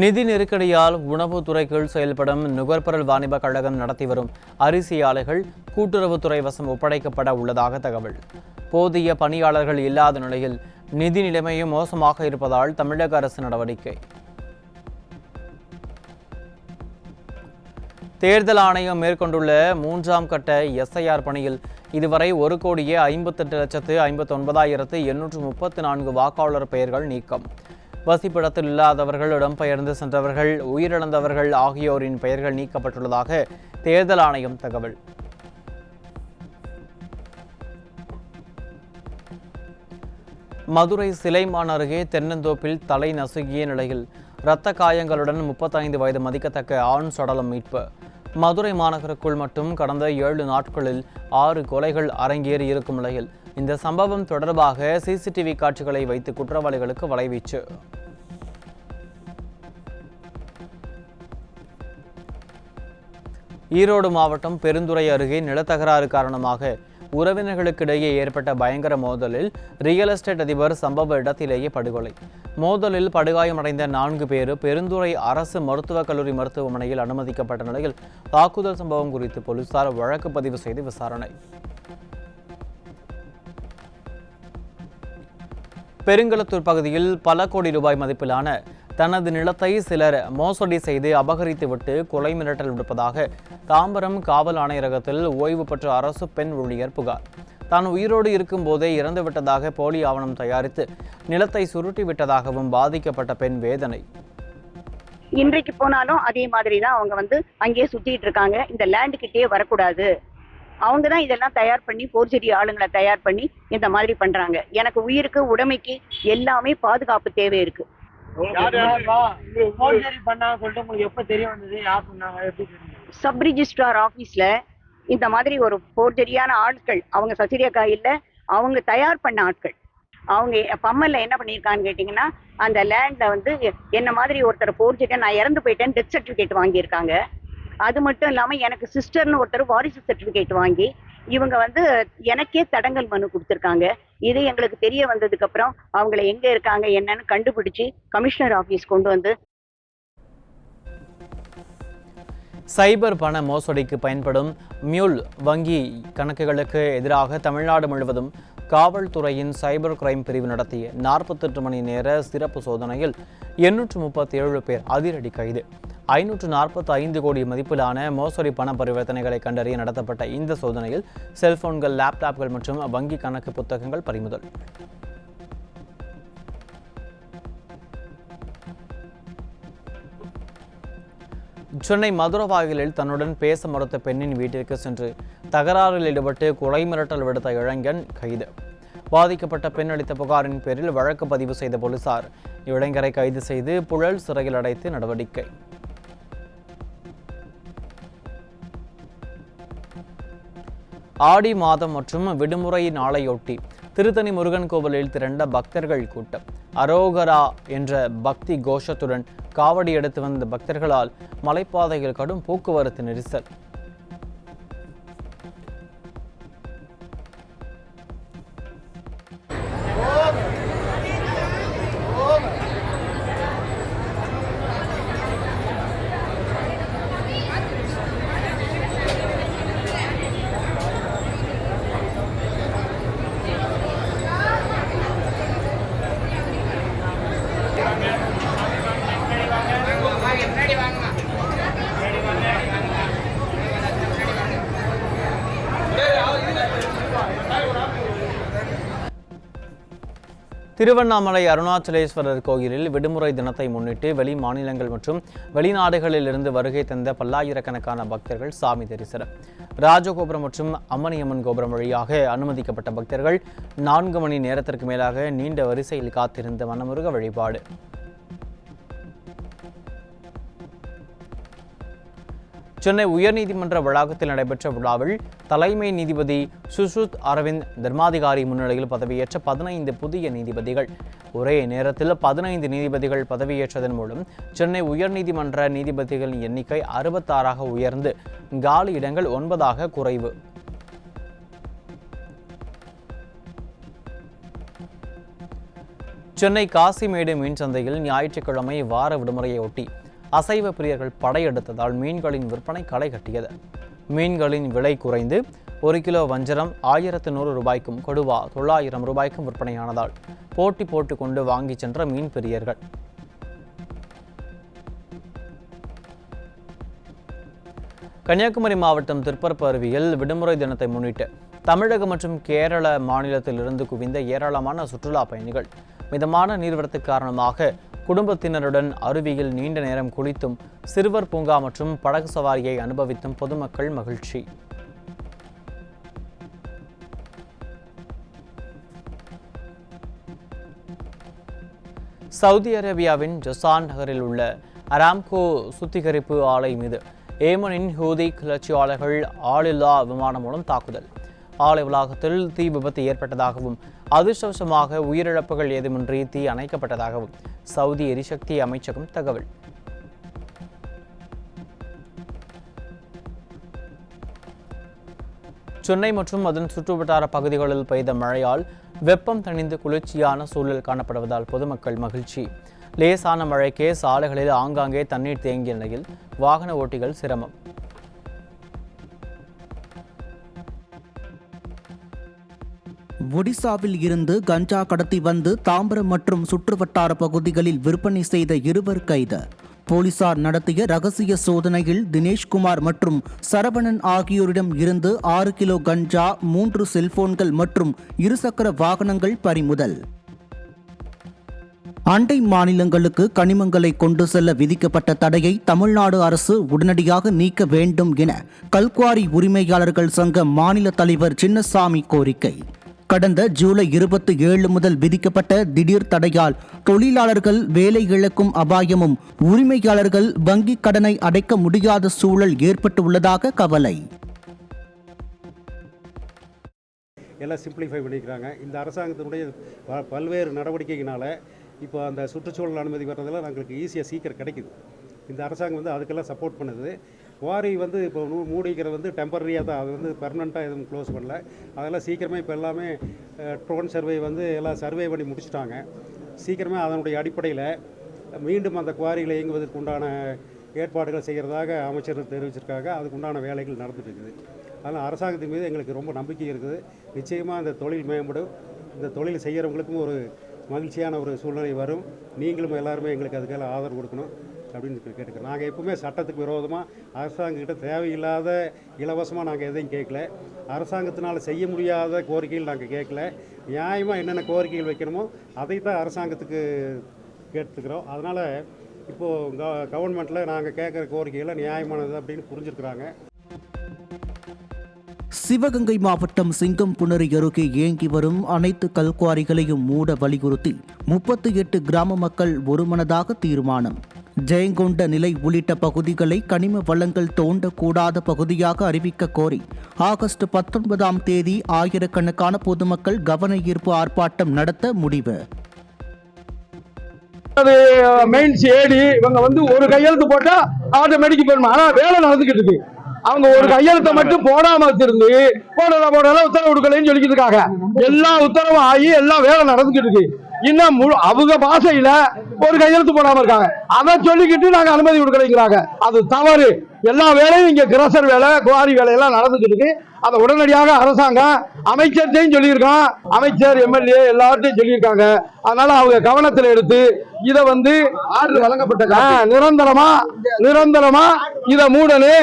நிதி நெருக்கடியால் உணவுத்துறை கீழ் செயல்படும் நுகர்பொருள் வாணிப கழகம் நடத்தி வரும் அரிசி ஆலைகள் கூட்டுறவுத்துறை வசம் ஒப்படைக்கப்பட உள்ளதாக தகவல். போதிய பணியாளர்கள் இல்லாத நிலையில் நிதி நிலைமையும் மோசமாக இருப்பதால் தமிழக அரசு நடவடிக்கை. தேர்தல் ஆணையம் மேற்கொண்டுள்ள 3ஆம் கட்ட எஸ்ஐஆர் பணியில் இதுவரை 1,58,59,834 வாக்காளர் பெயர்கள் நீக்கம். வசிப்பிடத்தில் இல்லாதவர்கள், இடம்பெயர்ந்து சென்றவர்கள், உயிரிழந்தவர்கள் ஆகியோரின் பெயர்கள் நீக்கப்பட்டுள்ளதாக தேர்தல் ஆணையம் தகவல். மதுரை சிலைமான் அருகே தென்னந்தோப்பில் தலை நசுங்கிய நிலையில் இரத்த காயங்களுடன் 35 வயது மதிக்கத்தக்க ஆண் சடலம் மீட்பு. மதுரை மாநகருக்குள் மட்டும் கடந்த 7 நாட்களில் 6 கொலைகள் அரங்கேறி இருக்கும் நிலையில் இந்த சம்பவம் தொடர்பாக சிசிடிவி காட்சிகளை வைத்து குற்றவாளிகளுக்கு வலைவீச்சு. ஈரோடு மாவட்டம் பெருந்துறை அருகே நிலத்தகராறு காரணமாக உறவினர்களுக்கிடையே ஏற்பட்ட பயங்கர மோதலில் ரியல் எஸ்டேட் அதிபர் சம்பவ இடத்திலேயே படுகொலை. மோதலில் படுகாயமடைந்த 4 பேர் பெருந்துறை அரசு மருத்துவக் கல்லூரி மருத்துவமனையில் அனுமதிக்கப்பட்ட நிலையில் தாக்குதல் சம்பவம் குறித்து போலீசார் வழக்கு பதிவு செய்து விசாரணை. பெருங்களத்தூர் பகுதியில் பல கோடி ரூபாய் மதிப்பிலான தனது நிலத்தை சிலர் மோசடி செய்து அபகரித்துவிட்டு கொலை மிரட்டல் விடுப்பதாக தாம்பரம் காவல் ஆணையரகத்தில் ஓய்வு பெற்ற அரசு பெண் ஊழியர் புகார். தான் உயிரோடு இருக்கும் போதே இறந்துவிட்டதாக போலி ஆவணம் தயாரித்து நிலத்தை சுருட்டி விட்டதாகவும் பாதிக்கப்பட்ட பெண் வேதனை. இன்றைக்கு போனாலும் அதே மாதிரி தான் அவங்க அங்கேயே சுத்திட்டு இருக்காங்க. இந்த லேண்டு கிட்டே வரக்கூடாது. அவங்க தான் இதெல்லாம் தயார் பண்ணி போர்ஜரி ஆளுங்களை தயார் பண்ணி இந்த மாதிரி பண்றாங்க. எனக்கு உயிருக்கு உடைமைக்கு எல்லாமே பாதுகாப்பு தேவை இருக்கு. சப் ரிஜிஸ்ட்ரார் ஆபீஸ்ல இந்த மாதிரி ஒரு போர்ஜரியான ஆட்கள், அவங்க சசிரியக்கா இல்ல, அவங்க தயார் பண்ண ஆட்கள். அவங்க பம்மல்ல என்ன பண்ணிருக்கான்னு கேட்டீங்கன்னா, அந்த லேண்ட்ல என்ன மாதிரி ஒருத்தர் போர்ஜரியா நான் இறந்து போயிட்டேன் டெத் சர்டிபிகேட் வாங்கியிருக்காங்க. அது மட்டும் இல்லாம எனக்கு சிஸ்டர்னு ஒருத்தர் வாரிசு சர்டிபிகேட் வாங்கி இவங்க எனக்கே தடங்கல் மனு கொடுத்துருக்காங்க. இது எங்களுக்கு தெரிய வந்ததுக்கு அப்புறம் அவங்கள எங்க இருக்காங்க என்னன்னு கண்டுபிடிச்சு கமிஷனர் ஆபீஸ் கொண்டு வந்து. சைபர் பண மோசடிக்கு பயன்படும் மியூல் வங்கி கணக்குகளுக்கு எதிராக தமிழ்நாடு முழுவதும் காவல்துறையின் சைபர் கிரைம் பிரிவு நடத்திய 48 மணி நேர சிறப்பு சோதனையில் 837 பேர் அதிரடி கைது. 545 கோடி மதிப்பிலான மோசடி பண பரிவர்த்தனைகளை கண்டறிய நடத்தப்பட்ட இந்த சோதனையில் செல்போன்கள், லேப்டாப்கள் மற்றும் வங்கி கணக்கு புத்தகங்கள் பறிமுதல். சென்னை மதுரவாயலில் தன்னுடன் பேச மறுத்த பெண்ணின் வீட்டிற்கு சென்று தகராறில் ஈடுபட்டு கொலை மிரட்டல் விடுத்த இளைஞன் கைது. பாதிக்கப்பட்ட பெண் அளித்த புகாரின் பேரில் வழக்கு பதிவு செய்த போலீசார் இளைஞரை கைது செய்து புழல் சிறையில் அடைத்து நடவடிக்கை. ஆடி மாதம் மற்றும் விடுமுறை நாளையொட்டி திருத்தணி முருகன் கோவிலில் திரண்ட பக்தர்கள் கூட்டம். அரோகரா என்ற பக்தி கோஷத்துடன் காவடி எடுத்து வந்த பக்தர்களால் மலைப்பாதையில் கடும் போக்குவரத்து நெரிசல். திருவண்ணாமலை அருணாச்சலேஸ்வரர் கோயிலில் விடுமுறை தினத்தை முன்னிட்டு வெளி மாநிலங்கள் மற்றும் வெளிநாடுகளில் இருந்து வருகை தந்த பல்லாயிரக்கணக்கான பக்தர்கள் சாமி தரிசனம். ராஜகோபுரம் மற்றும் அம்மணியம்மன் கோபுரம் வழியாக அனுமதிக்கப்பட்ட பக்தர்கள் 4 மணி நேரத்திற்கு மேலாக நீண்ட வரிசையில் காத்திருந்த மனமுருக வழிபாடு. சென்னை உயர்நீதிமன்ற வளாகத்தில் நடைபெற்ற விழாவில் தலைமை நீதிபதி சுஷ்ருத் அரவிந்த் தர்மாதிகாரி முன்னிலையில் பதவியேற்ற 15 புதிய நீதிபதிகள். ஒரே நேரத்தில் 15 நீதிபதிகள் பதவியேற்றதன் மூலம் சென்னை உயர்நீதிமன்ற நீதிபதிகளின் எண்ணிக்கை 66ஆக உயர்ந்து காலி இடங்கள் 9ஆக குறைவு. சென்னை காசிமேடு மீன் சந்தையில் ஞாயிற்றுக்கிழமை வார விடுமுறையை ஒட்டி அசைவ பிரியர்கள் படையெடுத்ததால் மீன்களின் விற்பனை களை கட்டியது. மீன்களின் விலை குறைந்து 1 கிலோ வஞ்சரம் 1100 ரூபாய்க்கும் கொடுவா 900 ரூபாய்க்கும் விற்பனையானதால் போட்டி போட்டு கொண்டு வாங்கி சென்ற மீன் பிரியர்கள். கன்னியாகுமரி மாவட்டம் திருப்பரப்பு அருவியில் விடுமுறை தினத்தை முன்னிட்டு தமிழகம் மற்றும் கேரள மாநிலத்திலிருந்து குவிந்த ஏராளமான சுற்றுலா பயணிகள். மிதமான நீர்வரத்து காரணமாக குடும்பத்தினருடன் அருவியில் நீண்ட நேரம் குளித்தும் சிறுவர் பூங்கா மற்றும் படகு சவாரியை அனுபவித்தும் பொதுமக்கள் மகிழ்ச்சி. சவுதி அரேபியாவின் ஜசான் நகரில் உள்ள அராம்கோ சுத்திகரிப்பு ஆலை மீது ஏமனின் ஹூதி கிளர்ச்சியாளர்கள் ஆளில்லா விமானம் மூலம் தாக்குதல். ஆலை வளாகத்தில் தீ விபத்து ஏற்பட்டதாகவும் அதிர்ஷ்டவசமாக உயிரிழப்புகள் ஏதுமின்றி தீ அணைக்கப்பட்டதாகவும் சவுதி எரிசக்தி அமைச்சகம் தகவல். சென்னை மற்றும் அதன் சுற்றுவட்டார பகுதிகளில் பெய்த மழையால் வெப்பம் தணிந்து குளிர்ச்சியான சூழல் காணப்படுவதால் பொதுமக்கள் மகிழ்ச்சி. லேசான மழைக்கே சாலைகளில் ஆங்காங்கே தண்ணீர் தேங்கிய நிலையில் வாகன ஓட்டிகள் சிரமம். ஒடிசாவில் இருந்து கஞ்சா கடத்தி வந்து தாம்பரம் மற்றும் சுற்றுவட்டார பகுதிகளில் விற்பனை செய்த 2 கைது. போலீசார் நடத்திய ரகசிய சோதனையில் தினேஷ்குமார் மற்றும் சரவணன் ஆகியோரிடம் இருந்து 6 கிலோ கஞ்சா, 3 செல்போன்கள் மற்றும் 2 சக்கர வாகனங்கள் பறிமுதல். அண்டை மாநிலங்களுக்கு கனிமங்களை கொண்டு செல்ல விதிக்கப்பட்ட தடையை தமிழ்நாடு அரசு உடனடியாக நீக்க வேண்டும் என கல்குவாரி உரிமையாளர்கள் சங்க மாநில தலைவர் சின்னசாமி கோரிக்கை. கடந்த ஜூலை 27 முதல் விதிக்கப்பட்ட திடீர் தடையால் தொழிலாளர்கள் வேலை இழக்கும் அபாயமும் உரிமையாளர்கள் வங்கிக் கடனை அடைக்க முடியாத சூழல் ஏற்பட்டுள்ளதாக கவலை. எல்லாம் சிம்பிளிஃபை பண்ணிக்கிறாங்க. இந்த அரசாங்கத்தினுடைய பல்வேறு நடவடிக்கையினால இப்போ அந்த சுற்றுச்சூழல் அனுமதி வர்றதெல்லாம் எங்களுக்கு ஈஸியாக சீக்கிரம் கிடைக்குது. இந்த அரசாங்கம் அதுக்கெல்லாம் சப்போர்ட் பண்ணுது. குவாரி இப்போ மூடிக்கிறது டெம்பரரியாக தான், அது பெர்மனண்ட்டாக எதுவும் க்ளோஸ் பண்ணல. அதெல்லாம் சீக்கிரமே இப்போ எல்லாமே ட்ரோன் சர்வே எல்லாம் சர்வே பண்ணி முடிச்சுட்டாங்க. சீக்கிரமே அதனுடைய அடிப்படையில் மீண்டும் அந்த குவாரிகளை இயங்குவதற்கு உண்டான ஏற்பாடுகள் செய்கிறதாக அமைச்சர் தெரிவிச்சிருக்காங்க. அதுக்கு உண்டான வேலைகள் நடந்துட்டு இருக்குது. அதனால் அரசாங்கத்தின் மீது எங்களுக்கு ரொம்ப நம்பிக்கை இருக்குது. நிச்சயமாக இந்த தொழில் மேம்படும். இந்த தொழில் செய்கிறவங்களுக்கும் ஒரு மகிழ்ச்சியான ஒரு சூழ்நிலை வரும். நீங்களும் எல்லாருமே எங்களுக்கு அதுக்கெல்லாம் ஆதரவு கொடுக்கணும் அப்படின்னு கேட்டுக்கிறோம். நாங்கள் எப்பவுமே சட்டத்துக்கு விரோதமாக அரசாங்கக்கிட்ட தேவையில்லாத இலவசமாக நாங்கள் எதையும் கேட்கல. அரசாங்கத்தினால் செய்ய முடியாத கோரிக்கைகள் நாங்கள் கேட்கல. நியாயமாக என்னென்ன கோரிக்கைகள் வைக்கணுமோ அதை தான் அரசாங்கத்துக்கு கேட்டுக்கிறோம். அதனால் இப்போது கவர்மெண்ட்டில் நாங்கள் கேட்குற கோரிக்கைகளை நியாயமானது அப்படின்னு புரிஞ்சுருக்குறாங்க. சிவகங்கை மாவட்டம் சிங்கம்புணரி அருகே இயங்கி வரும் அனைத்து கல்குவாரிகளையும் மூட வலியுறுத்தி 38 கிராம மக்கள் ஒருமனதாக தீர்மானம். ஜெயங்கொண்ட நிலை உள்ளிட்ட பகுதிகளை கனிம வளங்கள் தோண்டக்கூடாத பகுதியாக அறிவிக்க கோரி ஆகஸ்ட் 19ஆம் தேதி ஆயிரக்கணக்கான பொதுமக்கள் கவன ஈர்ப்பு ஆர்ப்பாட்டம் நடத்த முடிவு. மெயின் ஏடி இவங்க ஒரு கையெழுத்து போட்டா ஆட்டோமேட்டிக் போயிடும். ஆனா வேலை நடந்துகிட்டு இருக்கு. அவங்க ஒரு கையெழுத்தை மட்டும் போடாம வச்சிருந்து போடல உத்தரவு கொடுக்கலன்னு சொல்லிக்கிட்டு இருக்காங்க. எல்லா உத்தரவும் ஆகி எல்லாம் வேலை நடந்துகிட்டு இருக்கு. இன்னும் அவங்க பாஷையில ஒரு கையெழுத்து போடாம இருக்காங்க. அதை சொல்லிக்கிட்டு நாங்க அனுமதி கொடுக்கலைங்கிறாங்க. அது தவறு. எல்லா வேலையும் இங்க கிரசர் வேலை, குவாரி வேலையெல்லாம் நடந்துகிட்டு இருக்கு. அதை உடனடியாக அரசாங்கம் அமைச்சர்கிட்டையும் சொல்லியிருக்கான், அமைச்சர் எம்எல்ஏ எல்லார்ட்டையும் சொல்லியிருக்காங்க. அதனால அவங்க கவனத்தில் எடுத்து இதை ஆர்டர் வழங்கப்பட்ட நிரந்தரமா இதை மூடனு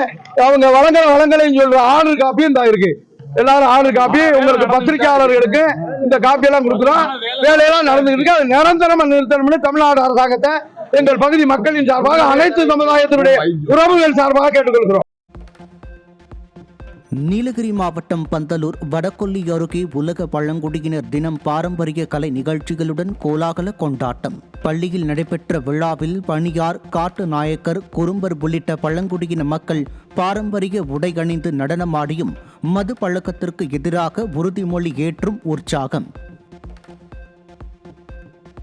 அவங்க வழங்கலைன்னு சொல்ற ஆர்டர் காப்பியும் தான் இருக்கு. எல்லாரும் ஆர்டர் காப்பி உங்களுக்கு பத்திரிகையாளர்களுக்கு இந்த காப்பி எல்லாம் கொடுக்குறோம். வேலையெல்லாம் நடந்துட்டு இருக்கு. அது நிரந்தரமா நிறுத்தணும்னு தமிழ்நாடு அரசாங்கத்தை எங்கள் பகுதி மக்களின் சார்பாக அனைத்து சமுதாயத்தினுடைய உறவுகள் சார்பாக கேட்டுக்கொள்கிறோம். நீலகிரி மாவட்டம் பந்தலூர் வடகொல்லி அருகே உலக பழங்குடியினர் தினம் பாரம்பரிய கலை நிகழ்ச்சிகளுடன் கோலாகல கொண்டாட்டம். பள்ளியில் நடைபெற்ற விழாவில் பணியார், காட்டு நாயக்கர், குறும்பர் உள்ளிட்ட பழங்குடியின மக்கள் பாரம்பரிய உடை அணிந்து நடனமாடியும் மது பழக்கத்திற்கு எதிராக உறுதிமொழி ஏற்றும் உற்சாகம்.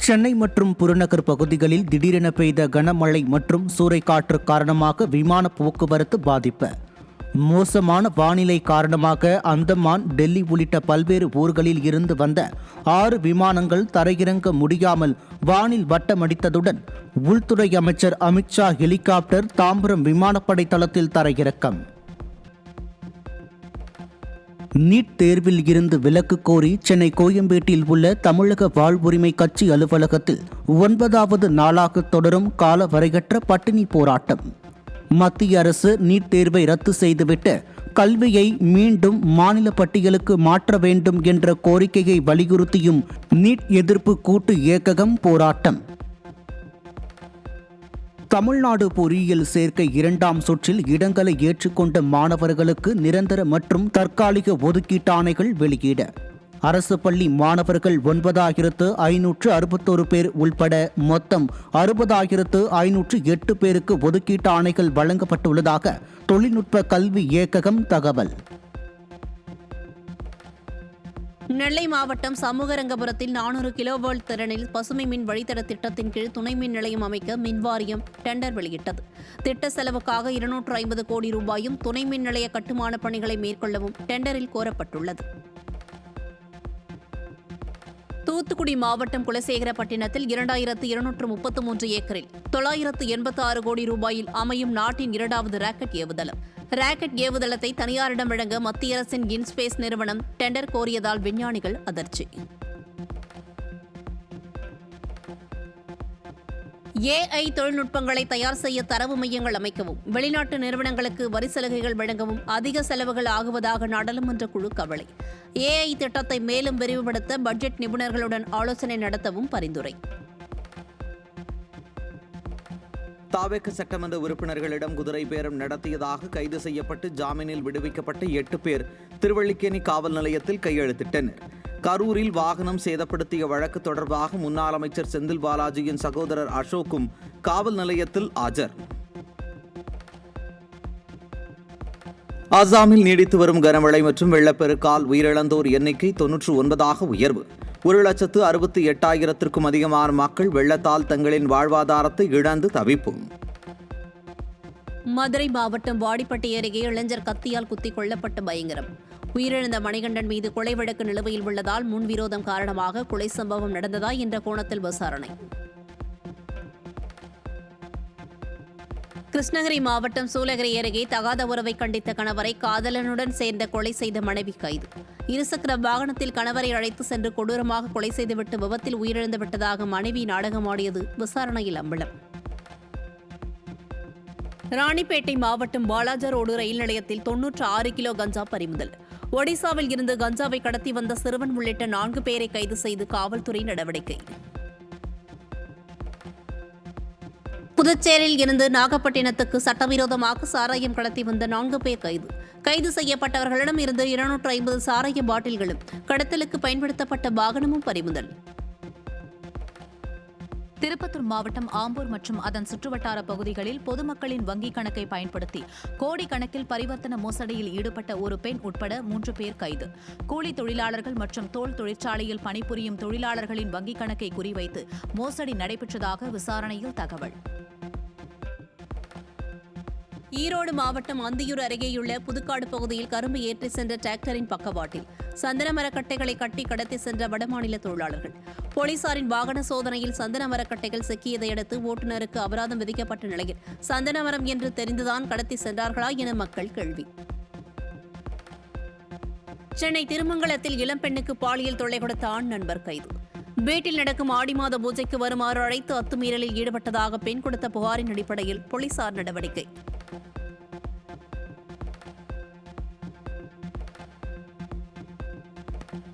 சென்னை மற்றும் புறநகர் பகுதிகளில் திடீரென பெய்த கனமழை மற்றும் சூறைக்காற்று காரணமாக விமான போக்குவரத்து பாதிப்பு. மோசமான வானிலை காரணமாக அந்தமான், டெல்லி உள்ளிட்ட பல்வேறு ஊர்களில் இருந்து வந்த 6 விமானங்கள் தரையிறங்க முடியாமல் வானில் வட்டமடித்ததுடன் உள்துறை அமைச்சர் அமித்ஷா ஹெலிகாப்டர் தாம்பரம் விமானப்படை தளத்தில் தரையிறக்கம். நீட் தேர்வில் இருந்து விலக்கு கோரி சென்னை கோயம்பேட்டில் உள்ள தமிழக வாழ்வுரிமை கட்சி அலுவலகத்தில் 9வது நாளாக தொடரும் காலவரையற்ற பட்டினி போராட்டம். மத்திய அரசு நீட் தேர்வை ரத்து செய்துவிட்டு கல்வியை மீண்டும் மாநில பட்டியலுக்கு மாற்ற வேண்டும் என்ற கோரிக்கையை வலியுறுத்தியும் நீட் எதிர்ப்பு கூட்டு இயக்ககம் போராட்டம். தமிழ்நாடு பொறியியல் சேர்க்கை 2ஆம் சுற்றில் இடங்களை ஏற்றுக்கொண்ட மாணவர்களுக்கு நிரந்தர மற்றும் தற்காலிக ஒதுக்கீட்டாணைகள் வெளியிட அரசு பள்ளி மாணவர்கள் 9,561 பேர் உள்பட மொத்தம் 60,508 பேருக்கு ஒதுக்கீட்டு ஆணைகள் வழங்கப்பட்டுள்ளதாக தொழில்நுட்ப கல்வி இயக்ககம் தகவல். நெல்லை மாவட்டம் சமூகரங்கபுரத்தில் 400 கிலோவால்ட் திறனில் பசுமை மின் வழித்தட திட்டத்தின் கீழ் துணை மின் நிலையம் அமைக்க மின்வாரியம் டெண்டர் வெளியிட்டது. திட்ட செலவுக்காக 250 கோடி ரூபாயும் துணை மின் நிலைய கட்டுமான பணிகளை மேற்கொள்ளவும் டெண்டரில் கோரப்பட்டுள்ளது. தூத்துக்குடி மாவட்டம் குலசேகரப்பட்டினத்தில் 2,233 ஏக்கரில் 986 கோடி ரூபாயில் அமையும் நாட்டின் 2வது ராக்கெட் ஏவுதளம். ராக்கெட் ஏவுதளத்தை தனியாரிடம் வழங்க மத்திய அரசின் இன்ஸ்பேஸ் நிறுவனம் டெண்டர் கோரியதால் விஞ்ஞானிகள் அதிர்ச்சி. AI தொழில்நுட்பங்களை தயார் செய்ய தரவு மையங்கள் அமைக்கவும், வெளிநாட்டு நிறுவனங்களுக்கு வரி சலுகைகள் வழங்கவும் அதிக செலவுகள் ஆகுவதாக நாடாளுமன்ற குழு கவலை. AI திட்டத்தை மேலும் விரிவுபடுத்த பட்ஜெட் நிபுணர்களுடன் ஆலோசனை நடத்தவும் பரிந்துரை. தாவேக சட்டமன்ற உறுப்பினர்களிடம் குதிரை பேரம் நடத்தியதாக கைது செய்யப்பட்டு ஜாமீனில் விடுவிக்கப்பட்ட 8 பேர் திருவல்லிக்கேணி காவல் நிலையத்தில் கையெழுத்திட்டனர். கரூரில் வாகனம் சேதப்படுத்திய வழக்கு தொடர்பாக முன்னாள் அமைச்சர் செந்தில் பாலாஜியின் சகோதரர் அசோக்கும் காவல் நிலையத்தில் ஆஜர். அசாமில் நீடித்து வரும் கனமழை மற்றும் வெள்ளப்பெருக்கால் உயிரிழந்தோர் எண்ணிக்கை 99ஆக உயர்வு. 1,68,000க்கும் அதிகமான மக்கள் வெள்ளத்தால் தங்களின் வாழ்வாதாரத்தை இழந்து தவிப்பு. மதுரை மாவட்டம் வாடிப்பட்டி அருகே இளைஞர் கத்தியால் குத்திக் கொல்லப்பட்ட பயங்கரம். உயிரிழந்த மணிகண்டன் மீது கொலை வழக்கு நிலுவையில் உள்ளதால் முன்விரோதம் காரணமாக கொலை சம்பவம் நடந்ததா என்ற கோணத்தில் விசாரணை. கிருஷ்ணகிரி மாவட்டம் சூலகிரி அருகே தகாத உறவை கண்டித்த கணவரை காதலனுடன் சேர்ந்த கொலை செய்த மனைவி கைது. இருசக்கர வாகனத்தில் கணவரை அழைத்து சென்று கொடூரமாக கொலை செய்துவிட்டு விபத்தில் உயிரிழந்து விட்டதாக மனைவி நாடகமாடியது விசாரணையில் அம்பலம். ராணிப்பேட்டை மாவட்டம் வாலாஜா ரோடு ரயில் நிலையத்தில் 96 கிலோ கஞ்சா பறிமுதல். ஒடிசாவில் இருந்து கஞ்சாவை கடத்தி வந்த சிறுவன் உள்ளிட்ட 4 பேரை கைது செய்து காவல்துறை நடவடிக்கை. புதுச்சேரியில் இருந்து நாகப்பட்டினத்துக்கு சட்டவிரோதமாக சாராயம் கடத்தி வந்த 4 பேர் கைது. கைது செய்யப்பட்டவர்களிடம் இருந்து 250 சாராய பாட்டில்களும் கடத்தலுக்கு பயன்படுத்தப்பட்ட வாகனமும் பறிமுதல். திருப்பத்தூர் மாவட்டம் ஆம்பூர் மற்றும் அதன் சுற்றுவட்டார பகுதிகளில் பொதுமக்களின் வங்கிக் கணக்கை பயன்படுத்தி கோடிக்கணக்கில் பரிவர்த்தன மோசடியில் ஈடுபட்ட ஒரு பெண் உட்பட 3 பேர் கைது. கூலி தொழிலாளர்கள் மற்றும் தோல் தொழிற்சாலையில் பணிபுரியும் தொழிலாளர்களின் வங்கிக் கணக்கை குறிவைத்து மோசடி நடைபெற்றதாக விசாரணையில் தகவல். ஈரோடு மாவட்டம் அந்தியூர் அருகேயுள்ள புதுக்காடு பகுதியில் கரும்பு ஏற்றி சென்ற டிராக்டரின் பக்கவாட்டில் சந்தன மரக்கட்டைகளை கட்டி கடத்தி சென்ற வடமாநில தொழிலாளர்கள். போலீசாரின் வாகன சோதனையில் சந்தன மரக்கட்டைகள் சிக்கியதை அடுத்து ஓட்டுநருக்கு அபராதம் விதிக்கப்பட்ட நிலையில் சந்தன மரம் என்று தெரிந்துதான் கடத்தி சென்றார்களா என மக்கள் கேள்வி. சென்னை திருமங்கலத்தில் இளம்பெண்ணுக்கு பாலியல் தொல்லை கொடுத்த ஆண் நண்பர் கைது. வீட்டில் நடக்கும் ஆடி மாத பூஜைக்கு வருமாறு அழைத்து அத்துமீறலில் ஈடுபட்டதாக பெண் கொடுத்த புகாரின் அடிப்படையில் போலீசார் நடவடிக்கை.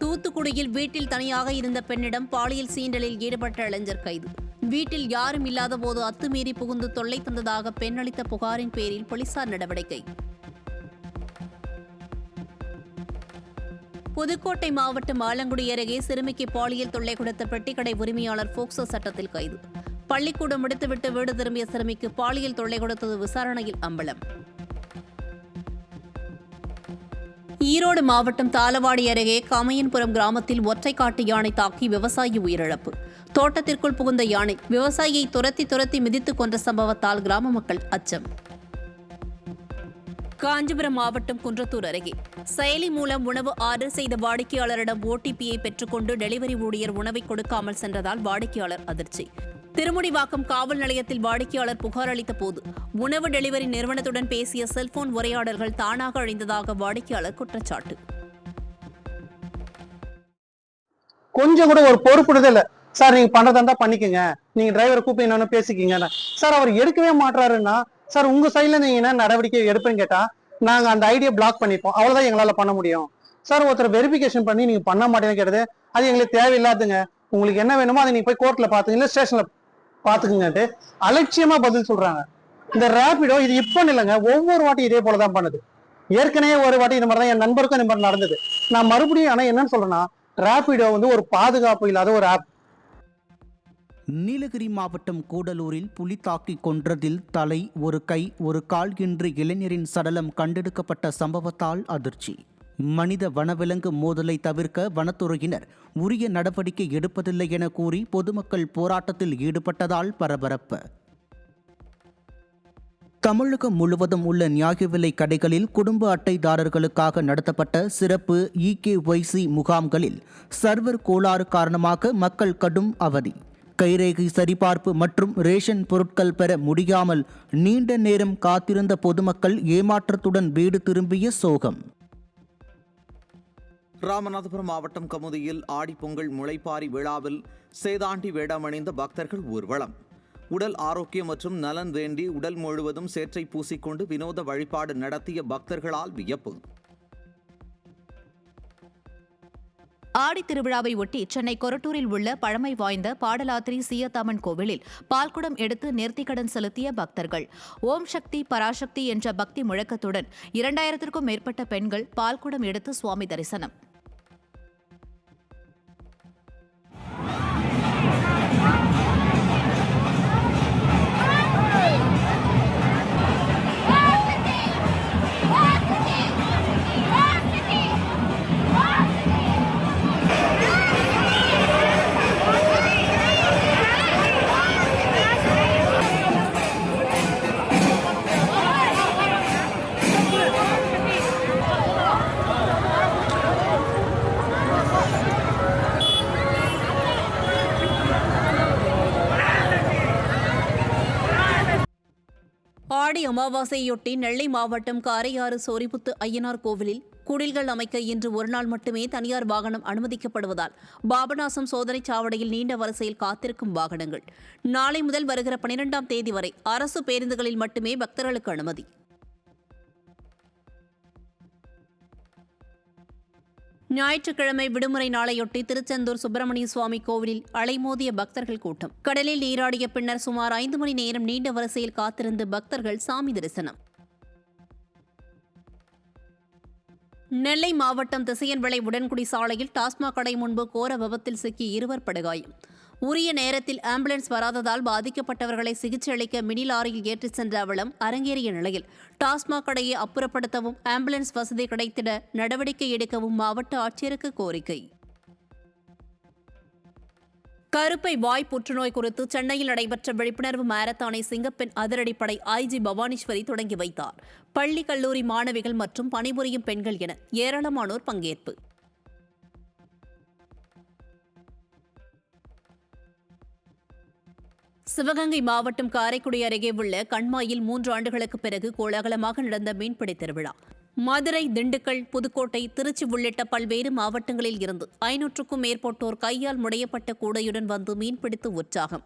தூத்துக்குடியில் வீட்டில் தனியாக இருந்த பெண்ணிடம் பாலியல் சீண்டலில் ஈடுபட்ட இளைஞர் கைது. வீட்டில் யாரும் இல்லாத போது அத்துமீறி புகுந்து தொல்லை தந்ததாக பெண் அளித்த புகாரின் பேரில் போலீசார் நடவடிக்கை. புதுக்கோட்டை மாவட்டம் ஆலங்குடி அருகே சிறுமிக்கு பாலியல் தொல்லை கொடுத்த பெட்டிக்கடை உரிமையாளர் போக்சோ சட்டத்தில் கைது. பள்ளிக்கூடம் முடித்துவிட்டு வீடு திரும்பிய சிறுமிக்கு பாலியல் தொல்லை கொடுத்தது விசாரணையில் அம்பலம். ஈரோடு மாவட்டம் தாளவாடி அருகே காமையன்புரம் கிராமத்தில் ஒற்றைக்காட்டு யானை தாக்கி விவசாயி உயிரிழப்பு. தோட்டத்திற்குள் புகுந்த யானை விவசாயியை துரத்தி மிதித்துக் கொன்ற சம்பவத்தால் கிராம மக்கள் அச்சம். காஞ்சிபுரம் மாவட்டம் குன்றத்தூர் அருகே செயலி மூலம் உணவு ஆர்டர் செய்த வாடிக்கையாளரிடம் OTPயை பெற்றுக்கொண்டு டெலிவரி ஊழியர் உணவை கொடுக்காமல் சென்றதால் வாடிக்கையாளர் அதிர்ச்சி. திருமுடிவாக்கம் காவல் நிலையத்தில் வாடிக்கையாளர் புகார் அளித்த போது உணவு டெலிவரி நிறுவனத்துடன் பேசிய செல்போன் உரையாடல்கள் தானாக அழிந்ததாக வாடிக்கையாளர் குற்றச்சாட்டு. கொஞ்சம் கூட ஒரு பொறுப்புடுதல் இல்ல சார். நீங்க பண்றதா இருந்தா பண்ணிக்கங்க, நீங்க டிரைவரை கூப்பிட்டு என்னன்னு பேசிக்கிங்க சார். அவர் எடுக்கவே மாட்டாருன்னா சார் உங்க சைட்ல நீங்க என்ன நடவடிக்கை எடுப்பேன்னு கேட்டா நாங்க அந்த ஐடியா பிளாக் பண்ணிப்போம். அவ்வளவுதான் எங்களால பண்ண முடியும் சார். ஒருத்தர் வெரிஃபிகேஷன் பண்ணி நீங்க பண்ண மாட்டேன்னு கேட்டது அது எங்களுக்கு தேவையில்லாதுங்க. உங்களுக்கு என்ன வேணுமோ அதை நீங்க போய் கோர்ட்ல பாத்துங்க, இல்ல ஸ்டேஷன்ல பாத்துக்குங்கன்ட்டு அலட்சியமா பதில் சொல்றாங்க. இந்த ரேபிடோ இது இப்ப இல்லைங்க, ஒவ்வொரு வாட்டி இதே போலதான் பண்ணுது. ஏற்கனவே ஒரு வாட்டி இந்த மாதிரிதான் என் நண்பருக்கும் இந்த மாதிரி நடந்தது. நான் மறுபடியும் ஆனா என்னன்னு சொல்றேன்னா ராபிடோ வந்து ஒரு பாதுகாப்பு இல்லாத ஒரு ஆப். நீலகிரி மாவட்டம் கூடலூரில் புலி தாக்கி கொன்றதில் தலை, ஒரு கை, ஒரு கால் என்று இளைஞரின் சடலம் கண்டெடுக்கப்பட்ட சம்பவத்தால் அதிர்ச்சி. மனித வனவிலங்கு மோதலை தவிர்க்க வனத்துறையினர் உரிய நடவடிக்கை எடுப்பதில்லை என கூறி பொதுமக்கள் போராட்டத்தில் ஈடுபட்டதால் பரபரப்பு. தமிழகம் முழுவதும் உள்ள நியாய விலை கடைகளில் குடும்ப அட்டைதாரர்களுக்காக நடத்தப்பட்ட சிறப்பு EKYC முகாம்களில் சர்வர் கோளாறு காரணமாக மக்கள் கடும் அவதி. கைரேகை சரிபார்ப்பு மற்றும் ரேஷன் பொருட்கள் பெற முடியாமல் நீண்ட நேரம் காத்திருந்த பொதுமக்கள் ஏமாற்றத்துடன் வீடு திரும்பிய சோகம். ராமநாதபுரம் மாவட்டம் கமுதியில் ஆடிப்பொங்கல் முளைப்பாரி விழாவில் சேதாண்டி வேடமணிந்த பக்தர்கள் ஊர்வலம். உடல் ஆரோக்கியம் மற்றும் நலன் வேண்டி உடல் முழுவதும் சேற்றை பூசிக்கொண்டு வினோத வழிபாடு நடத்திய பக்தர்களால் வியப்பு. ஆடி திருவிழாவை ஒட்டி சென்னை கொரட்டூரில் உள்ள பழமை வாய்ந்த பாடலாத்திரி சீயத்தாமன் கோவிலில் பால்குடம் எடுத்து நேர்த்திக்கடன் செலுத்திய பக்தர்கள். ஓம் சக்தி பராசக்தி என்ற பக்தி முழக்கத்துடன் 2000க்கும் மேற்பட்ட பெண்கள் பால்குடம் எடுத்து சுவாமி தரிசனம். ஆடி அமாவாசையொட்டி நெல்லை மாவட்டம் காரையாறு சோரிபுத்து ஐயனார் கோவிலில் குடில்கள் அமைக்க இன்று ஒருநாள் மட்டுமே தனியார் வாகனம் அனுமதிக்கப்படுவதால் பாபநாசம் சோதனைச் சாவடியில் நீண்ட வரிசையில் காத்திருக்கும் வாகனங்கள். நாளை முதல் வருகிற 12ஆம் தேதி வரை அரசு பேருந்துகளில் மட்டுமே பக்தர்களுக்கு அனுமதி. ஞாயிற்றுக்கிழமை விடுமுறை நாளையொட்டி திருச்செந்தூர் சுப்பிரமணிய சுவாமி கோவிலில் அலைமோதிய பக்தர்கள் கூட்டம். கடலில் நீராடிய பின்னர் சுமார் 5 மணி நேரம் நீண்ட வரிசையில் காத்திருந்து பக்தர்கள் சாமி தரிசனம். நெல்லை மாவட்டம் திசையன்விளை உடன்குடி சாலையில் டாஸ்மாக் கடை முன்பு கோர விபத்தில் சிக்கி 2 படுகாயம். உரிய நேரத்தில் ஆம்புலன்ஸ் வராததால் பாதிக்கப்பட்டவர்களை சிகிச்சை அளிக்க மினி லாரியில் ஏற்றிச் சென்ற அவலம் அரங்கேறிய நிலையில் டாஸ்மாக் கடையை அப்புறப்படுத்தவும் ஆம்புலன்ஸ் வசதி கிடைத்திட நடவடிக்கை எடுக்கவும் மாவட்ட ஆட்சியருக்கு கோரிக்கை. கருப்பை வாய் புற்றுநோய் குறித்து சென்னையில் நடைபெற்ற விழிப்புணர்வு மாரத்தானை சிங்கப்பெண் அதிரடிப்படை IG பவானீஸ்வரி தொடங்கி வைத்தார். பள்ளி கல்லூரி மாணவிகள் மற்றும் பணிபுரியும் பெண்கள் என ஏராளமானோர் பங்கேற்பு. சிவகங்கை மாவட்டம் காரைக்குடி அருகே உள்ள கண்மாயில் 3 ஆண்டுகளுக்கு பிறகு கோலாகலமாக நடந்த மீன்பிடி திருவிழா. மதுரை, திண்டுக்கல், புதுக்கோட்டை, திருச்சி உள்ளிட்ட பல்வேறு மாவட்டங்களில் இருந்து 500க்கும் மேற்பட்டோர் கையால் முடையப்பட்ட கூடையுடன் வந்து மீன்பிடித்து உற்சாகம்.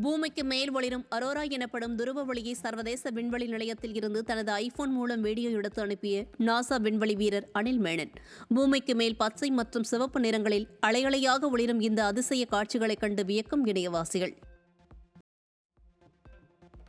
பூமிக்கு மேல் ஒளிரும் அரோரா எனப்படும் துருவ ஒளியை சர்வதேச விண்வெளி நிலையத்தில் இருந்து தனது ஐபோன் மூலம் வீடியோ எடுத்து அனுப்பிய நாசா விண்வெளி வீரர் அனில் மேனன் பூமிக்கு மேல் பச்சை மற்றும் சிவப்பு நிறங்களில் அலையலையாக ஒளிரும் இந்த அதிசய காட்சிகளைக் கண்டு வியக்கும் இணையவாசிகள்.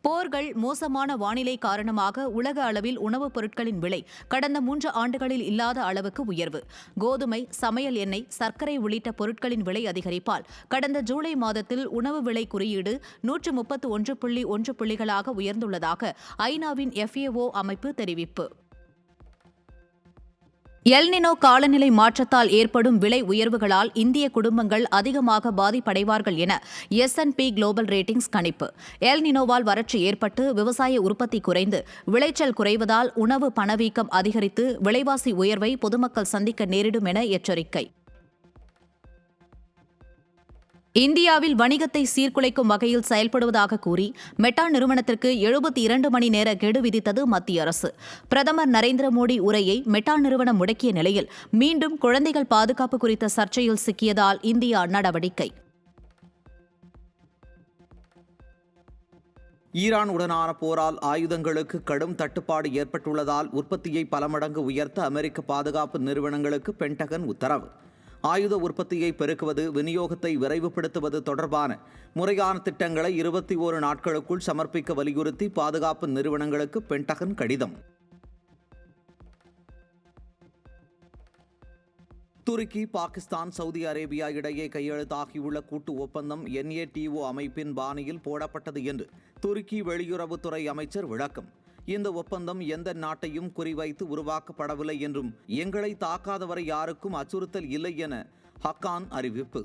போர்கள், மோசமான வானிலை காரணமாக உலக அளவில் உணவுப் பொருட்களின் விலை கடந்த 3 ஆண்டுகளில் இல்லாத அளவுக்கு உயர்வு. கோதுமை, சமையல் எண்ணெய், சர்க்கரை உள்ளிட்ட பொருட்களின் விலை அதிகரிப்பால் கடந்த ஜூலை மாதத்தில் உணவு விலை குறியீடு 131.1 புள்ளிகளாக உயர்ந்துள்ளதாக ஐநாவின் FAO அமைப்பு தெரிவிப்பு. எல்னினோ காலநிலை மாற்றத்தால் ஏற்படும் விலை உயர்வுகளால் இந்திய குடும்பங்கள் அதிகமாக பாதிப்படைவார்கள் என S&P குளோபல் ரேட்டிங்ஸ் கணிப்பு. எல்னினோவால் வறட்சி ஏற்பட்டு விவசாய உற்பத்தி குறைந்து விளைச்சல் குறைவதால் உணவு பணவீக்கம் அதிகரித்து விலைவாசி உயர்வை பொதுமக்கள் சந்திக்க நேரிடும் என எச்சரிக்கை. இந்தியாவில் வணிகத்தை சீர்குலைக்கும் வகையில் செயல்படுவதாக கூறி மெட்டா நிறுவனத்திற்கு 72 மணி நேர கெடு விதித்தது மத்திய அரசு. பிரதமர் நரேந்திர மோடி உரையை மெட்டா நிறுவனம் முடக்கிய நிலையில் மீண்டும் குழந்தைகள் பாதுகாப்பு குறித்த சர்ச்சையில் சிக்கியதால் இந்தியா நடவடிக்கை. ஈரானுடனான போரால் ஆயுதங்களுக்கு கடும் தட்டுப்பாடு ஏற்பட்டுள்ளதால் உற்பத்தியை பல மடங்கு உயர்த்த அமெரிக்க பாதுகாப்பு நிறுவனங்களுக்கு பென்டகன் உத்தரவு. ஆயுத உற்பத்தியை பெருக்குவது, விநியோகத்தை விரைவுபடுத்துவது தொடர்பான முறையான திட்டங்களை 21 நாட்களுக்குள் சமர்ப்பிக்க வலியுறுத்தி பாதுகாப்பு நிறுவனங்களுக்கு பென்டகன் கடிதம். துருக்கி, பாகிஸ்தான், சவுதி அரேபியா இடையே கையெழுத்தாகியுள்ள கூட்டு ஒப்பந்தம் NATO அமைப்பின் பாணியில் போடப்பட்டது என்று துருக்கி வெளியுறவுத்துறை அமைச்சர் விளக்கம். இந்த ஒப்பந்தம் எந்த நாட்டையும் குறிவைத்து உருவாக்கப்படவில்லை என்றும் எங்களை தாக்காதவரை யாருக்கும் அச்சுறுத்தல் இல்லை என ஹக்கான் அறிவிப்பு.